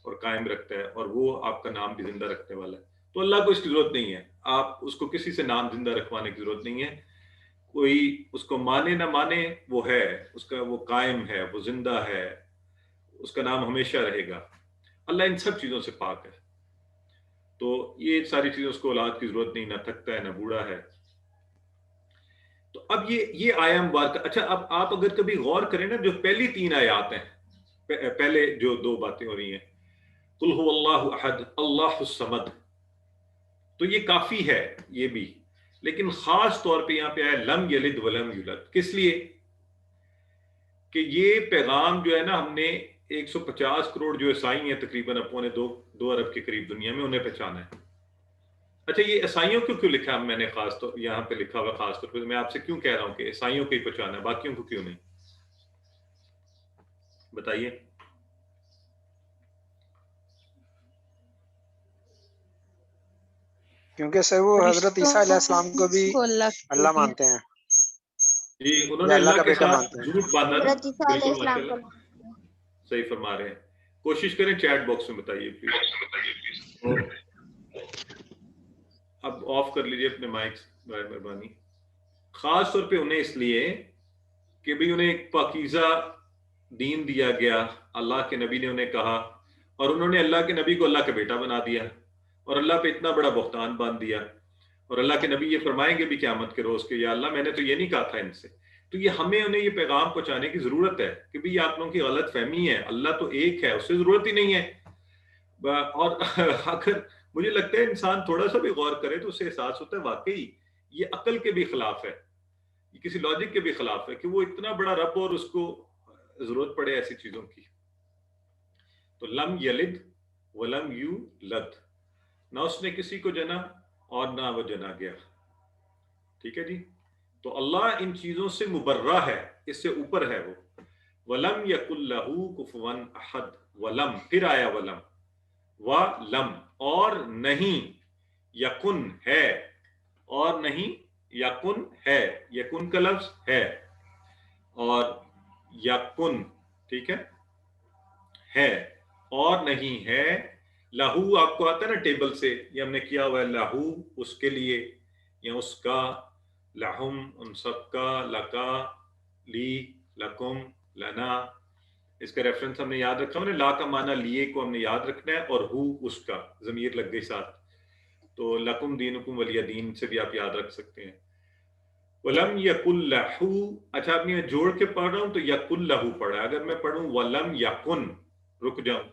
اور قائم رکھتا ہے، اور وہ آپ کا نام بھی زندہ رکھنے والا ہے. تو اللہ کو اس کی ضرورت نہیں ہے. آپ اس کو کسی سے نام زندہ رکھوانے کی ضرورت نہیں ہے. کوئی اس کو مانے نہ مانے، وہ ہے، اس کا وہ قائم ہے، وہ زندہ ہے، اس کا نام ہمیشہ رہے گا. اللہ ان سب چیزوں سے پاک ہے. تو یہ ساری چیزیں اس کو اولاد کی ضرورت نہیں، نہ تھکتا ہے، نہ بوڑھا ہے. تو اب یہ آیا مبارکہ. اچھا، اب آپ اگر کبھی غور کریں نا، جو پہلی 3 آیات ہیں، پہلے جو 2 باتیں ہو رہی ہیں، قل هو اللہ احد، اللہ الصمد، تو یہ کافی ہے. یہ بھی لیکن خاص طور پہ یہاں پہ آیا لم یلد ولم یولد. کس لیے؟ کہ یہ پیغام جو ہے نا ہم نے 150 کروڑ جو عیسائی ہیں تقریباً پونے 2 ارب کے قریب دنیا میں، انہیں پہچانا ہے. اچھا یہ عیسائیوں کو کیوں لکھا میں نے خاص طور یہاں پہ لکھا ہوا خاص طور پہ؟ میں آپ سے کیوں کہہ رہا ہوں کہ عیسائیوں کو ہی پہچانا ہے، باقیوں کو کیوں نہیں؟ بتائیے. کیونکہ سر وہ حضرت عیسیٰ علیہ السلام کو بھی اللہ مانتے ہیں، جی انہوں یا نے اللہ اللہ کا کے بیٹا ساتھ مانتے ہیں. جھوٹ باندھا نا. حضرت عیسیٰ علیہ بالکل السلام ماشاءاللہ کو صحیح فرما رہے ہیں. کوشش کریں چیٹ باکس میں بتائیے پلیز. اب آف کر لیجیے اپنے مائکس برائے مہربانی. خاص طور پہ انہیں اس لیے کہ بھی انہیں ایک پاکیزہ دین دیا گیا، اللہ کے نبی نے انہیں کہا، اور انہوں نے اللہ کے نبی کو اللہ کا بیٹا بنا دیا اور اللہ پہ اتنا بڑا بہتان باندھ دیا. اور اللہ کے نبی یہ فرمائیں گے بھی قیامت کے روز کہ یا اللہ میں نے تو یہ نہیں کہا تھا ان سے. تو یہ ہمیں انہیں یہ پیغام پہنچانے کی ضرورت ہے کہ بھی آپ لوگوں کی غلط فہمی ہے، اللہ تو ایک ہے، اس سے ضرورت ہی نہیں ہے. اور اگر مجھے لگتا ہے انسان تھوڑا سا بھی غور کرے تو اسے احساس ہوتا ہے واقعی یہ عقل کے بھی خلاف ہے، یہ کسی لاجک کے بھی خلاف ہے کہ وہ اتنا بڑا رب اور اس کو ضرورت پڑے ایسی چیزوں کی. تو لم یلد ولم یولد، نہ اس نے کسی کو جنا اور نہ وہ جنا گیا. ٹھیک ہے جی. تو اللہ ان چیزوں سے مبرہ ہے، اس سے اوپر ہے وہ. ولم یکن لہ کفوا احد، ولم پھر آیا ولم، ولم اور نہیں، یکن ہے اور نہیں، یکن ہے، یکن کا لفظ ہے اور یکن ٹھیک ہے اور نہیں ہے. لہو آپ کو آتا ہے نا ٹیبل سے، یہ ہم نے کیا ہوا ہے، لہو اس کے لیے یا اس کا، لہم ان سب کا، لکا لی لکم لنا. اس کا ریفرنس ہم نے یاد رکھا، ہم نے لا کا معنی لیے کو ہم نے یاد رکھنا ہے، اور ہو اس کا ضمیر لگ گئی ساتھ. تو لکم دینکم ولی دین سے بھی آپ یاد رکھ سکتے ہیں. ولم یکن لہو، اچھا آپ میں جوڑ کے پڑھ رہا ہوں تو یکن لہو پڑھا ہے. اگر میں پڑھوں ولم یکن رک جاؤں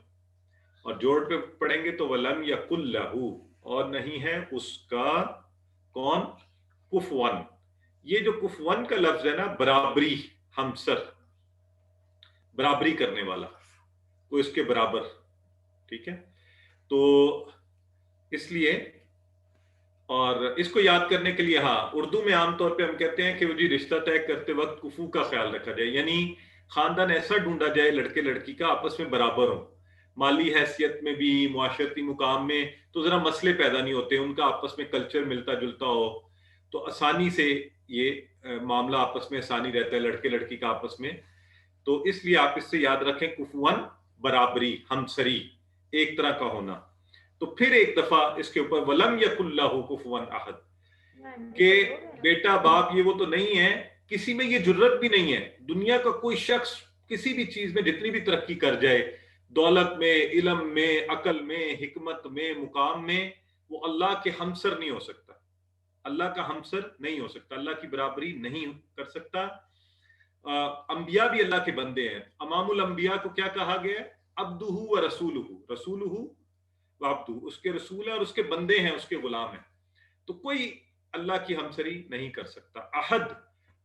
اور جوڑ پہ پڑھیں گے تو ولم یکن لہو اور نہیں ہے اس کا، کون؟ کفون. یہ جو کفون کا لفظ ہے نا، برابری، ہمسر، برابری کرنے والا، کوئی اس کے برابر. ٹھیک ہے. تو اس لیے، اور اس کو یاد کرنے کے لیے ہاں اردو میں عام طور پہ ہم کہتے ہیں کہ وہ جی رشتہ طے کرتے وقت کفو کا خیال رکھا جائے، یعنی خاندان ایسا ڈھونڈا جائے لڑکے لڑکی کا آپس میں برابر ہو، مالی حیثیت میں بھی، معاشرتی مقام میں تو ذرا مسئلے پیدا نہیں ہوتے، ان کا آپس میں کلچر ملتا جلتا ہو تو آسانی سے یہ معاملہ آپس میں آسانی رہتا ہے لڑکے لڑکی کا آپس میں. تو اس لیے آپ اس سے یاد رکھیں کفون، برابری، ہمسری، ایک طرح کا ہونا. تو پھر ایک دفعہ اس کے اوپر ولم یکن لہ کفوا احد، کہ بیٹا باپ یہ وہ تو نہیں ہے، کسی میں یہ جرت بھی نہیں ہے. دنیا کا کوئی شخص کسی بھی چیز میں جتنی بھی ترقی کر جائے، دولت میں، علم میں، عقل میں، حکمت میں، مقام میں، وہ اللہ کے ہمسر نہیں ہو سکتا، اللہ کا ہمسر نہیں ہو سکتا، اللہ کی برابری نہیں کر سکتا. انبیاء بھی اللہ کے بندے ہیں. امام الانبیاء کو کیا کہا گیا ہے؟ عبدہ و رسولہ، رسولہ و عبدہ، اس کے رسول ہیں اور اس کے بندے ہیں، اس کے غلام ہیں. تو کوئی اللہ کی ہمسری نہیں کر سکتا. احد،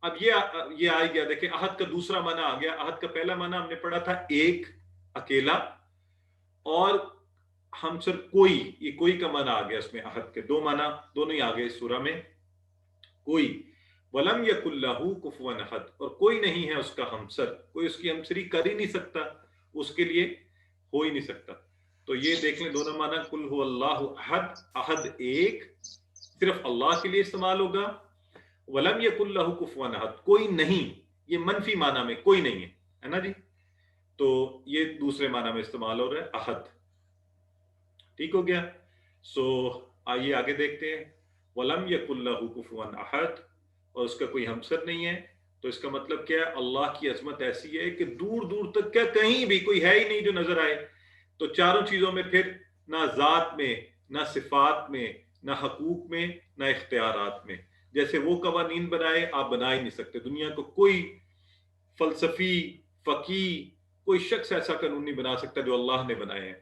اب یہ آ گیا، دیکھیں احد کا دوسرا معنی آ گیا. احد کا پہلا معنی ہم نے پڑھا تھا ایک، اکیلا، اور ہمسر کوئی، یہ کوئی کا معنی آ گیا اس میں. احد کے دو معنی دونوں ہی آ گئے اس سورہ میں. کوئی، ولم یکن لہ کفوا احد، اور کوئی نہیں ہے اس کا ہمسر، کوئی اس کی ہمسری کر ہی نہیں سکتا، اس کے لیے ہو ہی نہیں سکتا. تو یہ دیکھ لیں دونوں معنی، قل هو اللہ احد، احد ایک، صرف اللہ کے لیے استعمال ہوگا. ولم یکن لہ کفوا احد، کوئی نہیں، یہ منفی معنی میں کوئی نہیں ہے نا جی. تو یہ دوسرے معنی میں استعمال ہو رہا ہے احد. ٹھیک ہو گیا. سو آئیے آگے دیکھتے ہیں. ولم یکن لہ کفوا احد، اور اس کا کوئی ہمسر نہیں ہے. تو اس کا مطلب کیا ہے؟ اللہ کی عظمت ایسی ہے کہ دور دور تک کیا کہیں بھی کوئی ہے ہی نہیں جو نظر آئے. تو چاروں چیزوں میں پھر نہ ذات میں، نہ صفات میں، نہ حقوق میں، نہ اختیارات میں. جیسے وہ قوانین بنائے آپ بنا ہی نہیں سکتے. دنیا کو کوئی فلسفی، فقیہ، کوئی شخص ایسا قانون نہیں بنا سکتا جو اللہ نے بنائے ہیں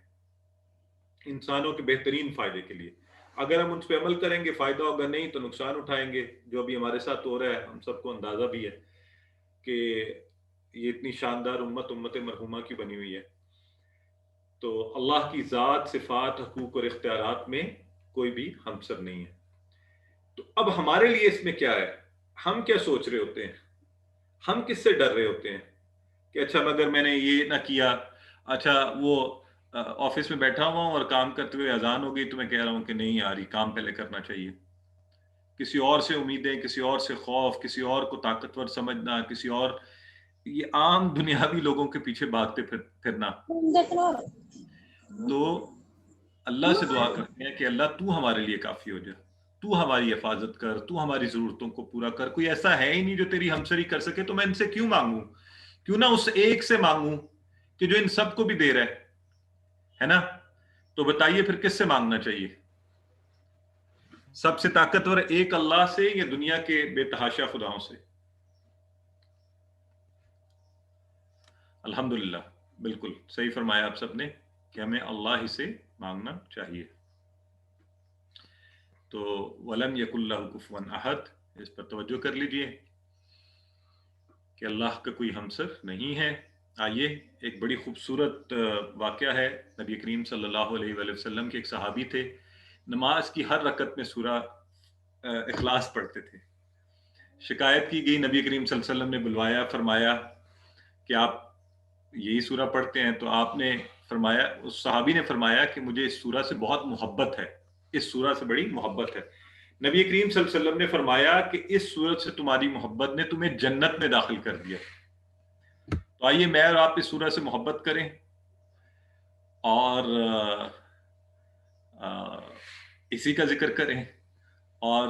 انسانوں کے بہترین فائدے کے لیے. اگر ہم ان پہ عمل کریں گے فائدہ ہوگا، نہیں تو نقصان اٹھائیں گے، جو ابھی ہمارے ساتھ ہو رہا ہے ہم سب کو اندازہ بھی ہے کہ یہ اتنی شاندار امت مرحومہ کی بنی ہوئی ہے. تو اللہ کی ذات، صفات، حقوق اور اختیارات میں کوئی بھی ہمسر نہیں ہے. تو اب ہمارے لیے اس میں کیا ہے، ہم کیا سوچ رہے ہوتے ہیں، ہم کس سے ڈر رہے ہوتے ہیں کہ اچھا اگر میں نے یہ نہ کیا، اچھا وہ آفس میں بیٹھا ہوا ہوں اور کام کرتے ہوئے اذان ہو گئی تو میں کہہ رہا ہوں کہ نہیں یار یہ کام پہلے کرنا چاہیے. کسی اور سے امیدیں، کسی اور سے خوف، کسی اور کو طاقتور سمجھنا، کسی اور، یہ عام دنیاوی لوگوں کے پیچھے بھاگتے پھرنا. تو اللہ سے دعا کرتے ہیں کہ اللہ تو ہمارے لیے کافی ہو جائے، تو ہماری حفاظت کر، تو ہماری ضرورتوں کو پورا کر. کوئی ایسا ہے ہی نہیں جو تیری ہمسری کر سکے، تو میں ان سے کیوں مانگوں؟ کیوں نہ اس ایک سے مانگوں کہ جو ان سب کو بھی دے رہا ہے نا. تو بتائیے پھر کس سے مانگنا چاہیے؟ سب سے طاقتور ایک اللہ سے یا دنیا کے بے تحاشا خداؤں سے؟ الحمدللہ بالکل صحیح فرمایا آپ سب نے کہ ہمیں اللہ ہی سے مانگنا چاہیے. تو وَلَمْ يَكُنْ لَهُ كُفُوًا أَحَدٌ، اس پر توجہ کر لیجئے کہ اللہ کا کوئی ہمسر نہیں ہے. آئیے ایک بڑی خوبصورت واقعہ ہے. نبی کریم صلی اللہ علیہ وآلہ وسلم کے ایک صحابی تھے، نماز کی ہر رکعت میں سورہ اخلاص پڑھتے تھے. شکایت کی گئی، نبی کریم صلی اللہ علیہ وسلم نے بلوایا، فرمایا کہ آپ یہی سورہ پڑھتے ہیں؟ تو آپ نے فرمایا، اس صحابی نے فرمایا کہ مجھے اس سورہ سے بہت محبت ہے، اس سورہ سے بڑی محبت ہے. نبی کریم صلی اللہ علیہ وسلم نے فرمایا کہ اس سورت سے تمہاری محبت نے تمہیں جنت میں داخل کر دیا. تو آئیے میں اور آپ اس سورہ سے محبت کریں اور اسی کا ذکر کریں. اور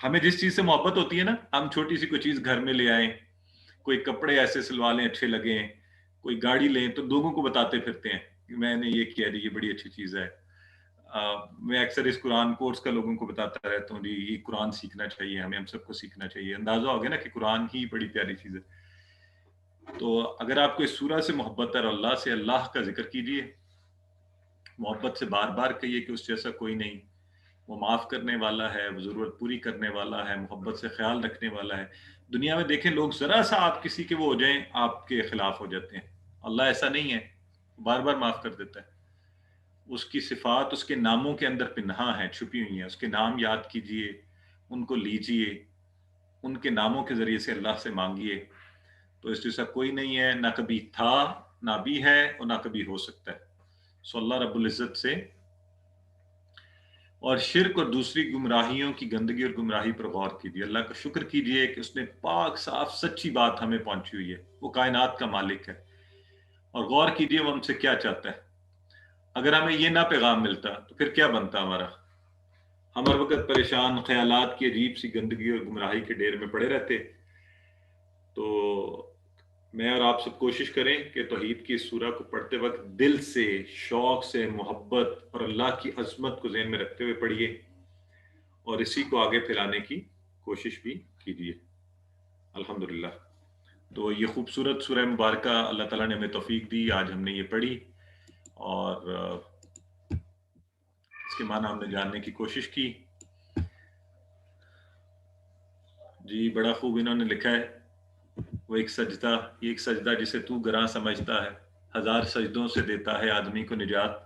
ہمیں جس چیز سے محبت ہوتی ہے نا، ہم چھوٹی سی کوئی چیز گھر میں لے آئیں، کوئی کپڑے ایسے سلوا لیں اچھے لگیں، کوئی گاڑی لیں، تو لوگوں کو بتاتے پھرتے ہیں کہ میں نے یہ کیا، یہ بڑی اچھی چیز ہے. میں اکثر اس قرآن کورس کا لوگوں کو بتاتا رہتا ہوں، جی یہ قرآن سیکھنا چاہیے، ہمیں ہم سب کو سیکھنا چاہیے. اندازہ ہو گیا نا کہ قرآن ہی بڑی پیاری چیز ہے. تو اگر آپ کو اس سورہ سے محبت ہے اور اللہ سے، اللہ کا ذکر کیجئے، محبت سے بار بار کہیے کہ اس جیسا کوئی نہیں، وہ معاف کرنے والا ہے، وہ ضرورت پوری کرنے والا ہے، محبت سے خیال رکھنے والا ہے. دنیا میں دیکھیں لوگ ذرا سا آپ کسی کے وہ ہو جائیں آپ کے خلاف ہو جاتے ہیں. اللہ ایسا نہیں ہے، بار بار معاف کر دیتا ہے. اس کی صفات اس کے ناموں کے اندر پنہاں ہیں، چھپی ہوئی ہیں. اس کے نام یاد کیجئے، ان کو لیجئے، ان کے ناموں کے ذریعے سے اللہ سے مانگیے. تو اس جیسا کوئی نہیں ہے، نہ کبھی تھا، نہ بھی ہے، اور نہ کبھی ہو سکتا ہے. سو اللہ رب العزت سے اور شرک اور دوسری گمراہیوں کی گندگی اور گمراہی پر غور کیجیے. اللہ کا شکر کیجیے کہ اس نے پاک صاف سچی بات ہمیں پہنچی ہوئی ہے. وہ کائنات کا مالک ہے، اور غور کیجیے وہ ہم سے کیا چاہتا ہے. اگر ہمیں یہ نہ پیغام ملتا تو پھر کیا بنتا ہمارا؟ ہم ہر وقت پریشان، خیالات کی عجیب سی گندگی اور گمراہی کے ڈیر میں پڑے رہتے. تو میں اور آپ سب کوشش کریں کہ توحید کی اس سورہ کو پڑھتے وقت دل سے، شوق سے، محبت اور اللہ کی عظمت کو ذہن میں رکھتے ہوئے پڑھیے، اور اسی کو آگے پھیلانے کی کوشش بھی کیجیے. الحمدللہ. تو یہ خوبصورت سورہ مبارکہ اللہ تعالیٰ نے ہمیں توفیق دی، آج ہم نے یہ پڑھی اور اس کے معنی ہم نے جاننے کی کوشش کی. جی بڑا خوب انہوں نے لکھا ہے، وہ ایک سجدہ، یہ ایک سجدہ جسے تو گراں سمجھتا ہے، ہزار سجدوں سے دیتا ہے آدمی کو نجات.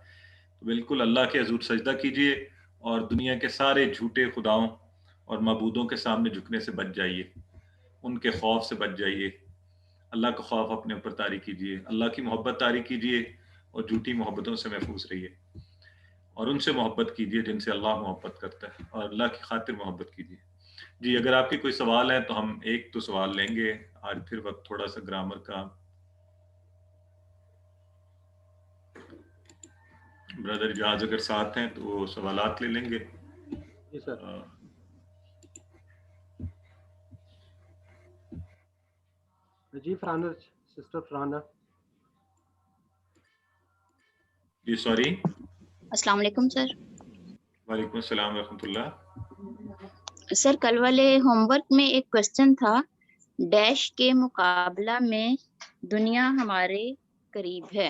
تو بالکل اللہ کے حضور سجدہ کیجئے اور دنیا کے سارے جھوٹے خداؤں اور معبودوں کے سامنے جھکنے سے بچ جائیے، ان کے خوف سے بچ جائیے. اللہ کا خوف اپنے اوپر طاری کیجئے، اللہ کی محبت طاری کیجئے، اور جھوٹی محبتوں سے محفوظ رہیے، اور ان سے محبت کیجئے جن سے اللہ محبت کرتا ہے، اور اللہ کی خاطر محبت کیجئے. جی اگر آپ کے کوئی سوال ہے تو ہم ایک تو سوال لیں گے آج، پھر وقت تھوڑا سا گرامر کا. برادر جہاز اگر ساتھ ہیں تو وہ سوالات لے لیں گے. جی سر. جی فرحانہ، سسٹر فرحانہ. جی سوری. السلام علیکم سر. وعلیکم السلام ورحمۃ اللہ. سر کل والے ہوم ورک میں ایک کوشچن تھا، ڈیش کے مقابلہ میں دنیا ہمارے قریب ہے.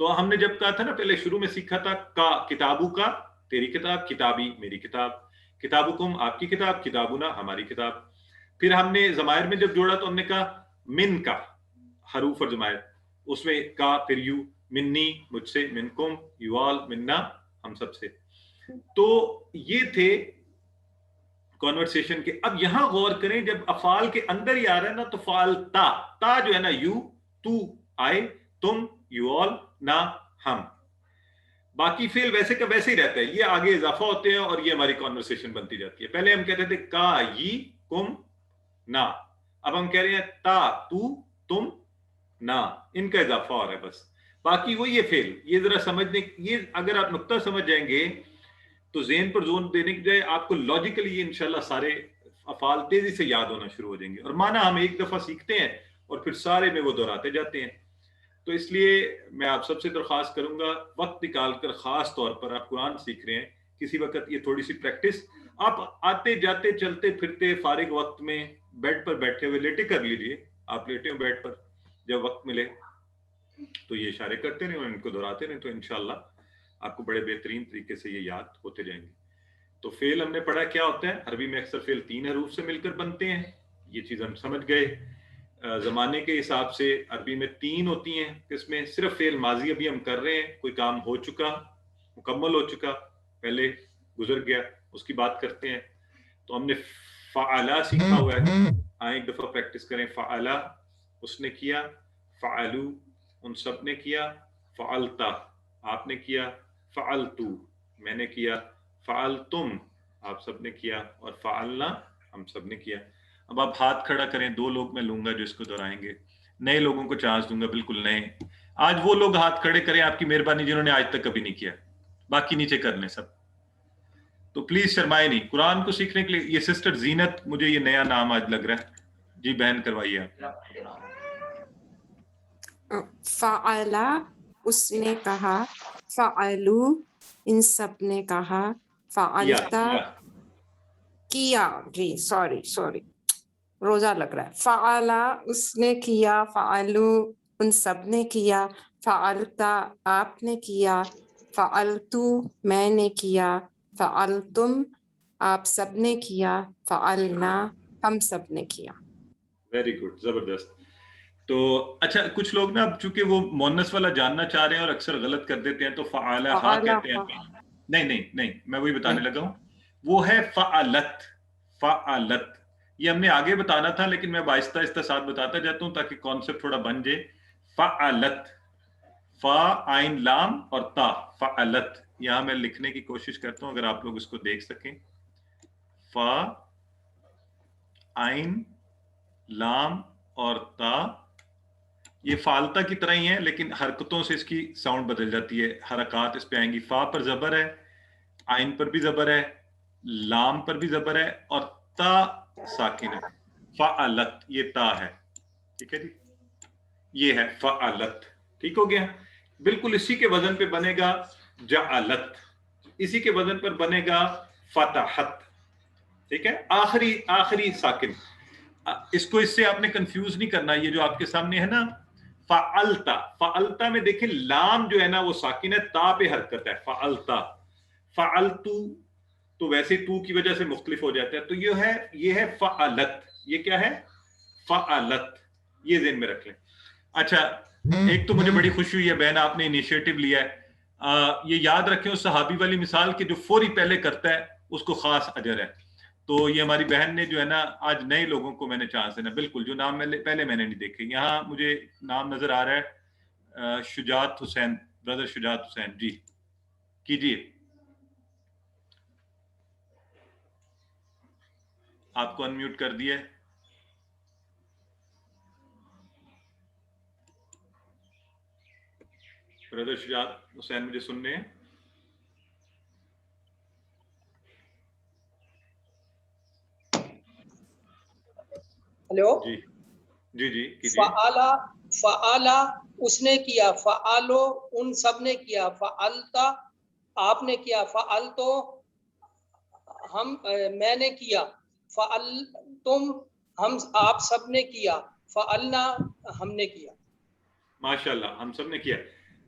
تو ہم نے جب کہا تھا نا پہلے شروع میں سیکھا تھا کا کتابو کا تیری کتاب, کتابی میری کتاب, کتابکم آپ کی کتاب, کتابنا ہماری کتاب. پھر ہم نے ضمائر میں جب جوڑا تو ہم نے کہا من کا حروف اور ضمائر, اس میں کا پھر یو, منی مجھ سے, منکم یو آل, منا ہم سب سے. تو یہ تھے کنورسیشن کے. اب یہاں غور کریں جب افعال کے اندر ہی آ رہا ہے نا تو فعل تا, تا جو ہے نا یو, تو, آئے, تم, یو آل, نہ, ہم. باقی فعل ویسے کا ویسے ہی رہتا ہے, یہ آگے اضافہ ہوتے ہیں اور یہ ہماری کنورسیشن بنتی جاتی ہے. پہلے ہم کہتے تھے کا یی کم نا, اب ہم کہہ رہے ہیں تا تو تم نا, ان کا اضافہ ہو رہا ہے بس. باقی وہ یہ فعل, یہ ذرا سمجھنے, یہ اگر آپ نقطہ سمجھ جائیں گے تو ذہن پر زور دینے کی بجائے آپ کو لاجیکلی انشاءاللہ سارے افعال تیزی سے یاد ہونا شروع ہو جائیں گے. اور معنی ہم ایک دفعہ سیکھتے ہیں اور پھر سارے میں وہ دہراتے جاتے ہیں. تو اس لیے میں آپ سب سے درخواست کروں گا وقت نکال کر, خاص طور پر آپ قرآن سیکھ رہے ہیں, کسی وقت یہ تھوڑی سی پریکٹس آپ آتے جاتے چلتے پھرتے فارغ وقت میں بیڈ پر بیٹھے ہوئے لیٹے کر لیجئے. آپ لیٹے ہو بیڈ پر, جب وقت ملے تو یہ اشارے کرتے رہیں اور ان کو دہراتے رہیں, تو انشاءاللہ آپ کو بڑے بہترین طریقے سے یہ یاد ہوتے جائیں گے. تو فعل ہم نے پڑھا کیا ہوتا ہے. عربی میں اکثر فعل 3 حروف سے مل کر بنتے ہیں, یہ چیز ہم سمجھ گئے. زمانے کے حساب سے عربی میں 3 ہوتی ہیں قسمیں. صرف فعل ماضی ابھی ہم کر رہے ہیں, کوئی کام ہو چکا, مکمل ہو چکا, پہلے گزر گیا, اس کی بات کرتے ہیں. تو ہم نے فعلا سیکھا ہوا ہے, ایک دفعہ پریکٹس کریں. فعلا اس نے کیا, فعلو ان سب نے کیا, فعلتا آپ نے کیا, فعلتو میں نے کیا, فعلتم آپ سب نے کیا, اور فعلنا ہم سب نے کیا. اب آپ ہاتھ کھڑا کریں, 2 لوگ میں لوں گا جو اس کو دہرائیں گے, نئے لوگوں کو چانس دوں گا, بالکل نئے. آج وہ لوگ ہاتھ کھڑے کریں آپ کی مہربانی جنہوں نے آج تک کبھی نہیں کیا, باقی نیچے کر لیں سب. تو پلیز شرمائے نہیں قرآن کو سیکھنے کے لیے. یہ سسٹر زینت, مجھے یہ نیا نام آج لگ رہا ہے, جی بہن کروائیے آپ. فعلا اس نے کہا, فعلو ان سب نے کہا, فعلتا کیا, جی سوری روزہ لگ رہا ہے. فعلا اس نے کیا, فعلو ان سب نے کیا, فعلتا آپ نے کیا, فعلتو میں نے کیا, فعلتم آپ سب نے کیا, فعلنا ہم سب نے کیا. ویری گڈ, زبردست. تو اچھا کچھ لوگ نا اب چونکہ وہ مونس والا جاننا چاہ رہے ہیں اور اکثر غلط کر دیتے ہیں تو فعلہا کہتے ہیں. نہیں میں وہی بتانے لگا ہوں, وہ ہے فعلت. فعلت یہ ہم نے آگے بتانا تھا, لیکن میں آہستہ آہستہ ساتھ بتاتا جاتا ہوں تاکہ کانسیپٹ تھوڑا بن جائے. فعلت, فا عین لام اور تا, فعلت. یہاں میں لکھنے کی کوشش کرتا ہوں اگر آپ لوگ اس کو دیکھ سکیں. فا عین لام اور تا, یہ فالتا کی طرح ہی ہے لیکن حرکتوں سے اس کی ساؤنڈ بدل جاتی ہے, حرکات اس پہ آئیں گی. فا پر زبر ہے, عین پر بھی زبر ہے, لام پر بھی زبر ہے, اور تا ساکن ہے. فعلت یہ تا ہے, ٹھیک ہے جی, یہ ہے فعلت. ٹھیک ہو گیا. بالکل اسی کے وزن پہ بنے گا جعلت, اسی کے وزن پر بنے گا فتحت. ٹھیک ہے, آخری ساکن. اس کو اس سے آپ نے کنفیوز نہیں کرنا. یہ جو آپ کے سامنے ہے نا فعلتا, فعلتا میں دیکھیں لام جو ہے نا وہ ساکن ہے, تا پہ حرکت ہے. فعلتا, فعلتو تو ویسے تو کی وجہ سے مختلف ہو جاتا ہے. تو یہ ہے فعلت. یہ کیا ہے؟ فعلت. یہ ذہن میں رکھ لیں. اچھا ایک تو مجھے بڑی خوشی ہوئی ہے بہن آپ نے انیشیٹو لیا ہے. یہ یاد رکھیں اس صحابی والی مثال کہ جو فوری پہلے کرتا ہے اس کو خاص اجر ہے. تو یہ ہماری بہن نے جو ہے نا آج نئے لوگوں کو میں نے چانس دینا, بالکل جو نام پہلے میں نے نہیں دیکھے. یہاں مجھے نام نظر آ رہا ہے شجاعت حسین, برادر شجاعت حسین, جی کیجیے. آپ کو انمیوٹ کر دیا. برادر شجاعت حسین مجھے سننے ہیں؟ ہلو جی فعلا اس نے کیا, فعلو ان سب نے کیا, فعلتا آپ نے کیا, فعلتو میں نے کیا, فعلتم آپ سب نے کیا, فعلنا ہم نے کیا. ماشاءاللہ ہم سب نے کیا.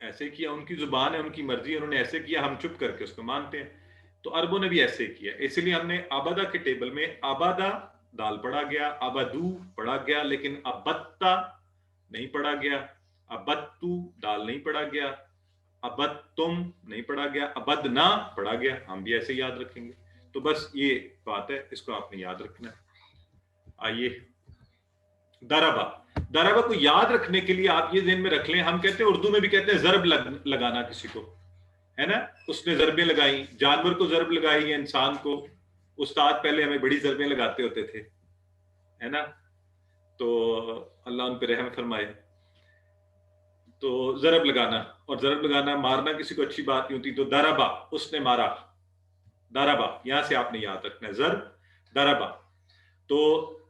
ایسے کیا، ان کی زبان ہے، ان کی مرضی ہے، انہوں نے ایسے کیا، ہم چپ کر کے اس کو مانتے ہیں. تو عربوں نے بھی ایسے کیا، اس لیے ہم نے آبادہ کے ٹیبل میں آبادہ دال پڑھا گیا، آبادو پڑھا گیا، لیکن ابتا نہیں پڑھا گیا، ابتو دال نہیں پڑھا گیا، ابد تم نہیں پڑھا گیا، ابد نہ پڑھا گیا. ہم بھی ایسے یاد رکھیں گے. تو بس یہ بات ہے، اس کو آپ نے یاد رکھنا ہے. آئیے دربا. دربا کو یاد رکھنے کے لیے آپ یہ ذہن میں رکھ لیں، ہم کہتے ہیں اردو میں بھی کہتے ہیں ضرب لگانا کسی کو، ہے نا. اس نے ضربیں لگائیں، جانور کو ضرب لگائی ہے، انسان کو. استاد پہلے ہمیں بڑی ضربیں لگاتے ہوتے تھے، ہے نا. تو اللہ ان پہ رحم فرمائے. تو ضرب لگانا، اور ضرب لگانا مارنا کسی کو اچھی بات نہیں ہوتی. تو دربا اس نے مارا، دربا یہاں سے آپ نے یاد رکھنا ہے، ضرب دربا. تو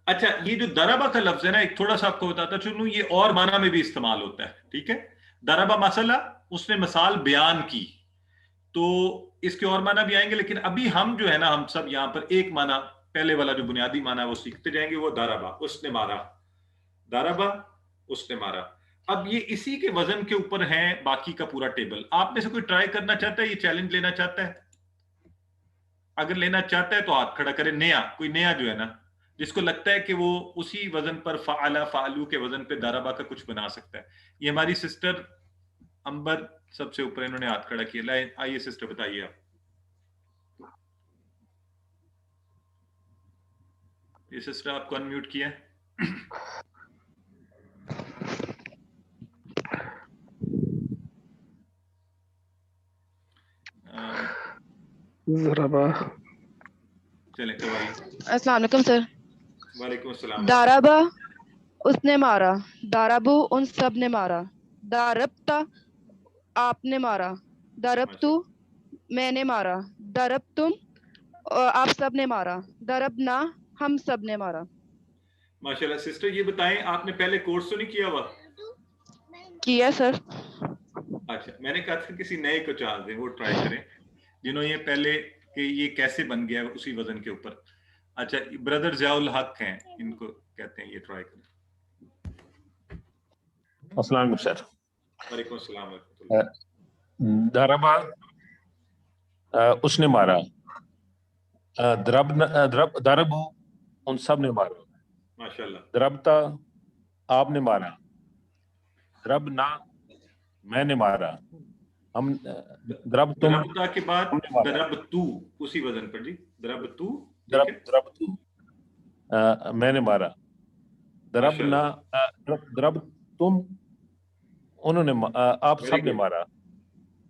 اچھا یہ جو دربا کا لفظ ہے نا، ایک تھوڑا سا آپ کو بتاتا چلوں، یہ اور معنی میں بھی استعمال ہوتا ہے. ٹھیک ہے، دربا مسئلہ، اس نے مثال بیان کی. تو اس کے اور معنی بھی آئیں گے، لیکن ابھی ہم جو ہے نا، ہم سب یہاں پر ایک معنی، پہلے والا جو بنیادی معنی ہے وہ سیکھتے جائیں گے. وہ دربا اس نے مارا، دربا اس نے مارا. اب یہ اسی کے وزن کے اوپر ہیں باقی کا پورا ٹیبل. آپ میں سے کوئی ٹرائی کرنا چاہتا ہے، یہ چیلنج لینا چاہتا ہے؟ اگر لینا چاہتا ہے تو ہاتھ کھڑا کرے. نیا کوئی نیا جو ہے نا، جس کو لگتا ہے کہ وہ اسی وزن پر فعلا فعلو کے وزن پہ دربا کا کچھ بنا سکتا ہے. یہ ہماری سسٹر امبر سب سے اوپر، انہوں نے ہاتھ کھڑا کیا. آئیے سسٹر بتائیے آپ. یہ سسٹر آپ کو انمیوٹ کیا ہے. چلیں کروائی. السلام علیکم سر. وعلیکم السلام. دارابا اس نے مارا، دارابو ان سب نے مارا، داربتا آپ نے مارا، دربتو میں نے مارا، درب تم آپ سب نے مارا، دربنا ہم سب نے مارا. ماشاءاللہ. سسٹر یہ بتائیں، آپ نے پہلے کورس تو نہیں کیا ہوا؟ کیا سر. اچھا، میں نے کہا تھا کسی نئے کو چانس دیں، وہ ٹرائی کریں جنہوں یہ پہلے کہ یہ کیسے بن گیا اسی وزن کے اوپر. اچھا بردر ضیاء الحق ہیں، ان کو کہتے ہیں، یہ ٹرائی کریں. السلام علیکم سر. وعلیکم السلام ورحمۃ اللہ. دربا اس نے مارا، دربو ان سب نے مارا. ماشاءاللہ. دربتا آپ نے مارا، دربنا میں نے مارا، ہم دربتم دربتا کے بعد دربتو اسی وزن پر. جی دربتو، دربتو میں نے مارا، دربنا درب تم انہوں نے آپ سب نے مارا،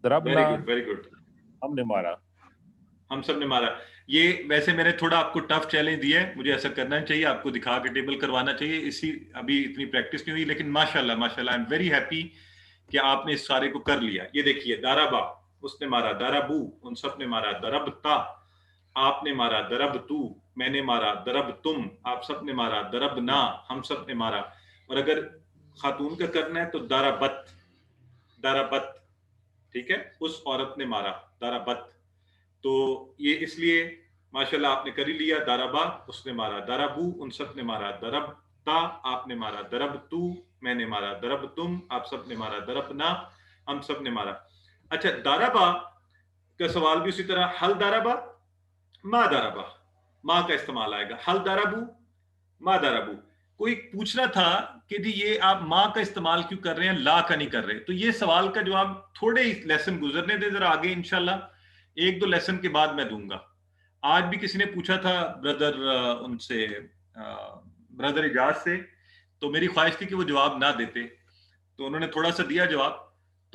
دربنا ویری گڈ ہم نے مارا، ہم سب نے مارا. یہ ویسے میں نے تھوڑا آپ کو ٹف چیلنج دیا ہے، مجھے ایسا کرنا چاہیے، آپ کو دکھا کے ٹیبل کروانا چاہیے. اسی ابھی اتنی پریکٹس نہیں ہوئی، لیکن ماشاءاللہ ماشاءاللہ آئی ایم ویری ہیپی کہ آپ نے اس سارے کو کر لیا. یہ دیکھیے، دارابا اس نے مارا، دارابو ان سب نے مارا، دربتا آپ نے مارا، دربتو میں نے مارا، درب تم آپ سب نے مارا، دربنا ہم سب نے مارا. اور اگر خاتون کا کرنا ہے تو دارابت، دارابت. ٹھیک ہے، اس عورت نے مارا، دارابت. تو یہ اس لیے ماشاءاللہ آپ نے کر ہی لیا. دارابا اس نے مارا، دارابو ان سب نے مارا، دربتا آپ نے مارا، دربتو میں نے مارا، درب تم آپ سب نے مارا، دربنا ہم سب نے مارا. اچھا دارابا کا سوال بھی اسی طرح، حل دارابا ما دارابا، ماں کا استعمال آئے گا. حل دارابو ما دارابو. کوئی پوچھ رہا تھا کہ جی یہ آپ ماں کا استعمال کیوں کر رہے ہیں، لا کا نہیں کر رہے. تو یہ سوال کا جواب تھوڑے ہی لیسن گزرنے دیں ذرا آگے، انشاءاللہ ایک دو لیسن کے بعد میں دوں گا. آج بھی کسی نے پوچھا تھا بردر ان سے، بردر اجاز سے، تو میری خواہش تھی کہ وہ جواب نہ دیتے، تو انہوں نے تھوڑا سا دیا جواب.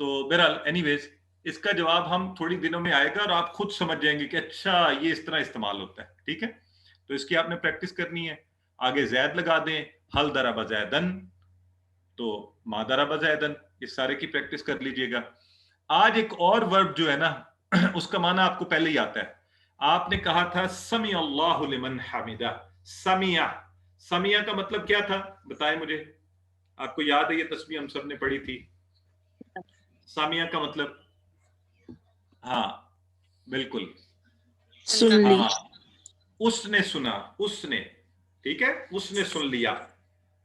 تو بہرحال اینی ویز اس کا جواب ہم تھوڑی دنوں میں آئے گا اور آپ خود سمجھ جائیں گے کہ اچھا یہ اس طرح استعمال ہوتا ہے. ٹھیک ہے، تو اس کی آپ نے پریکٹس کرنی ہے. آگے زید لگا دیں، حل دربا زیدن تو ما دربا زیدن، اس سارے کی پریکٹس کر لیجئے گا. آج ایک اور ورب جو ہے نا، اس کا معنی آپ کو پہلے ہی آتا ہے. آپ نے کہا تھا سمیع اللہ لمن حمدہ. سمیع، سمیع کا مطلب کیا تھا بتائیں مجھے، آپ کو یاد ہے یہ تسبیح ہم سب نے پڑھی تھی. سمیع کا مطلب، ہاں بالکل، ہاں اس نے سنا، اس نے، ٹھیک ہے، اس نے سن لیا.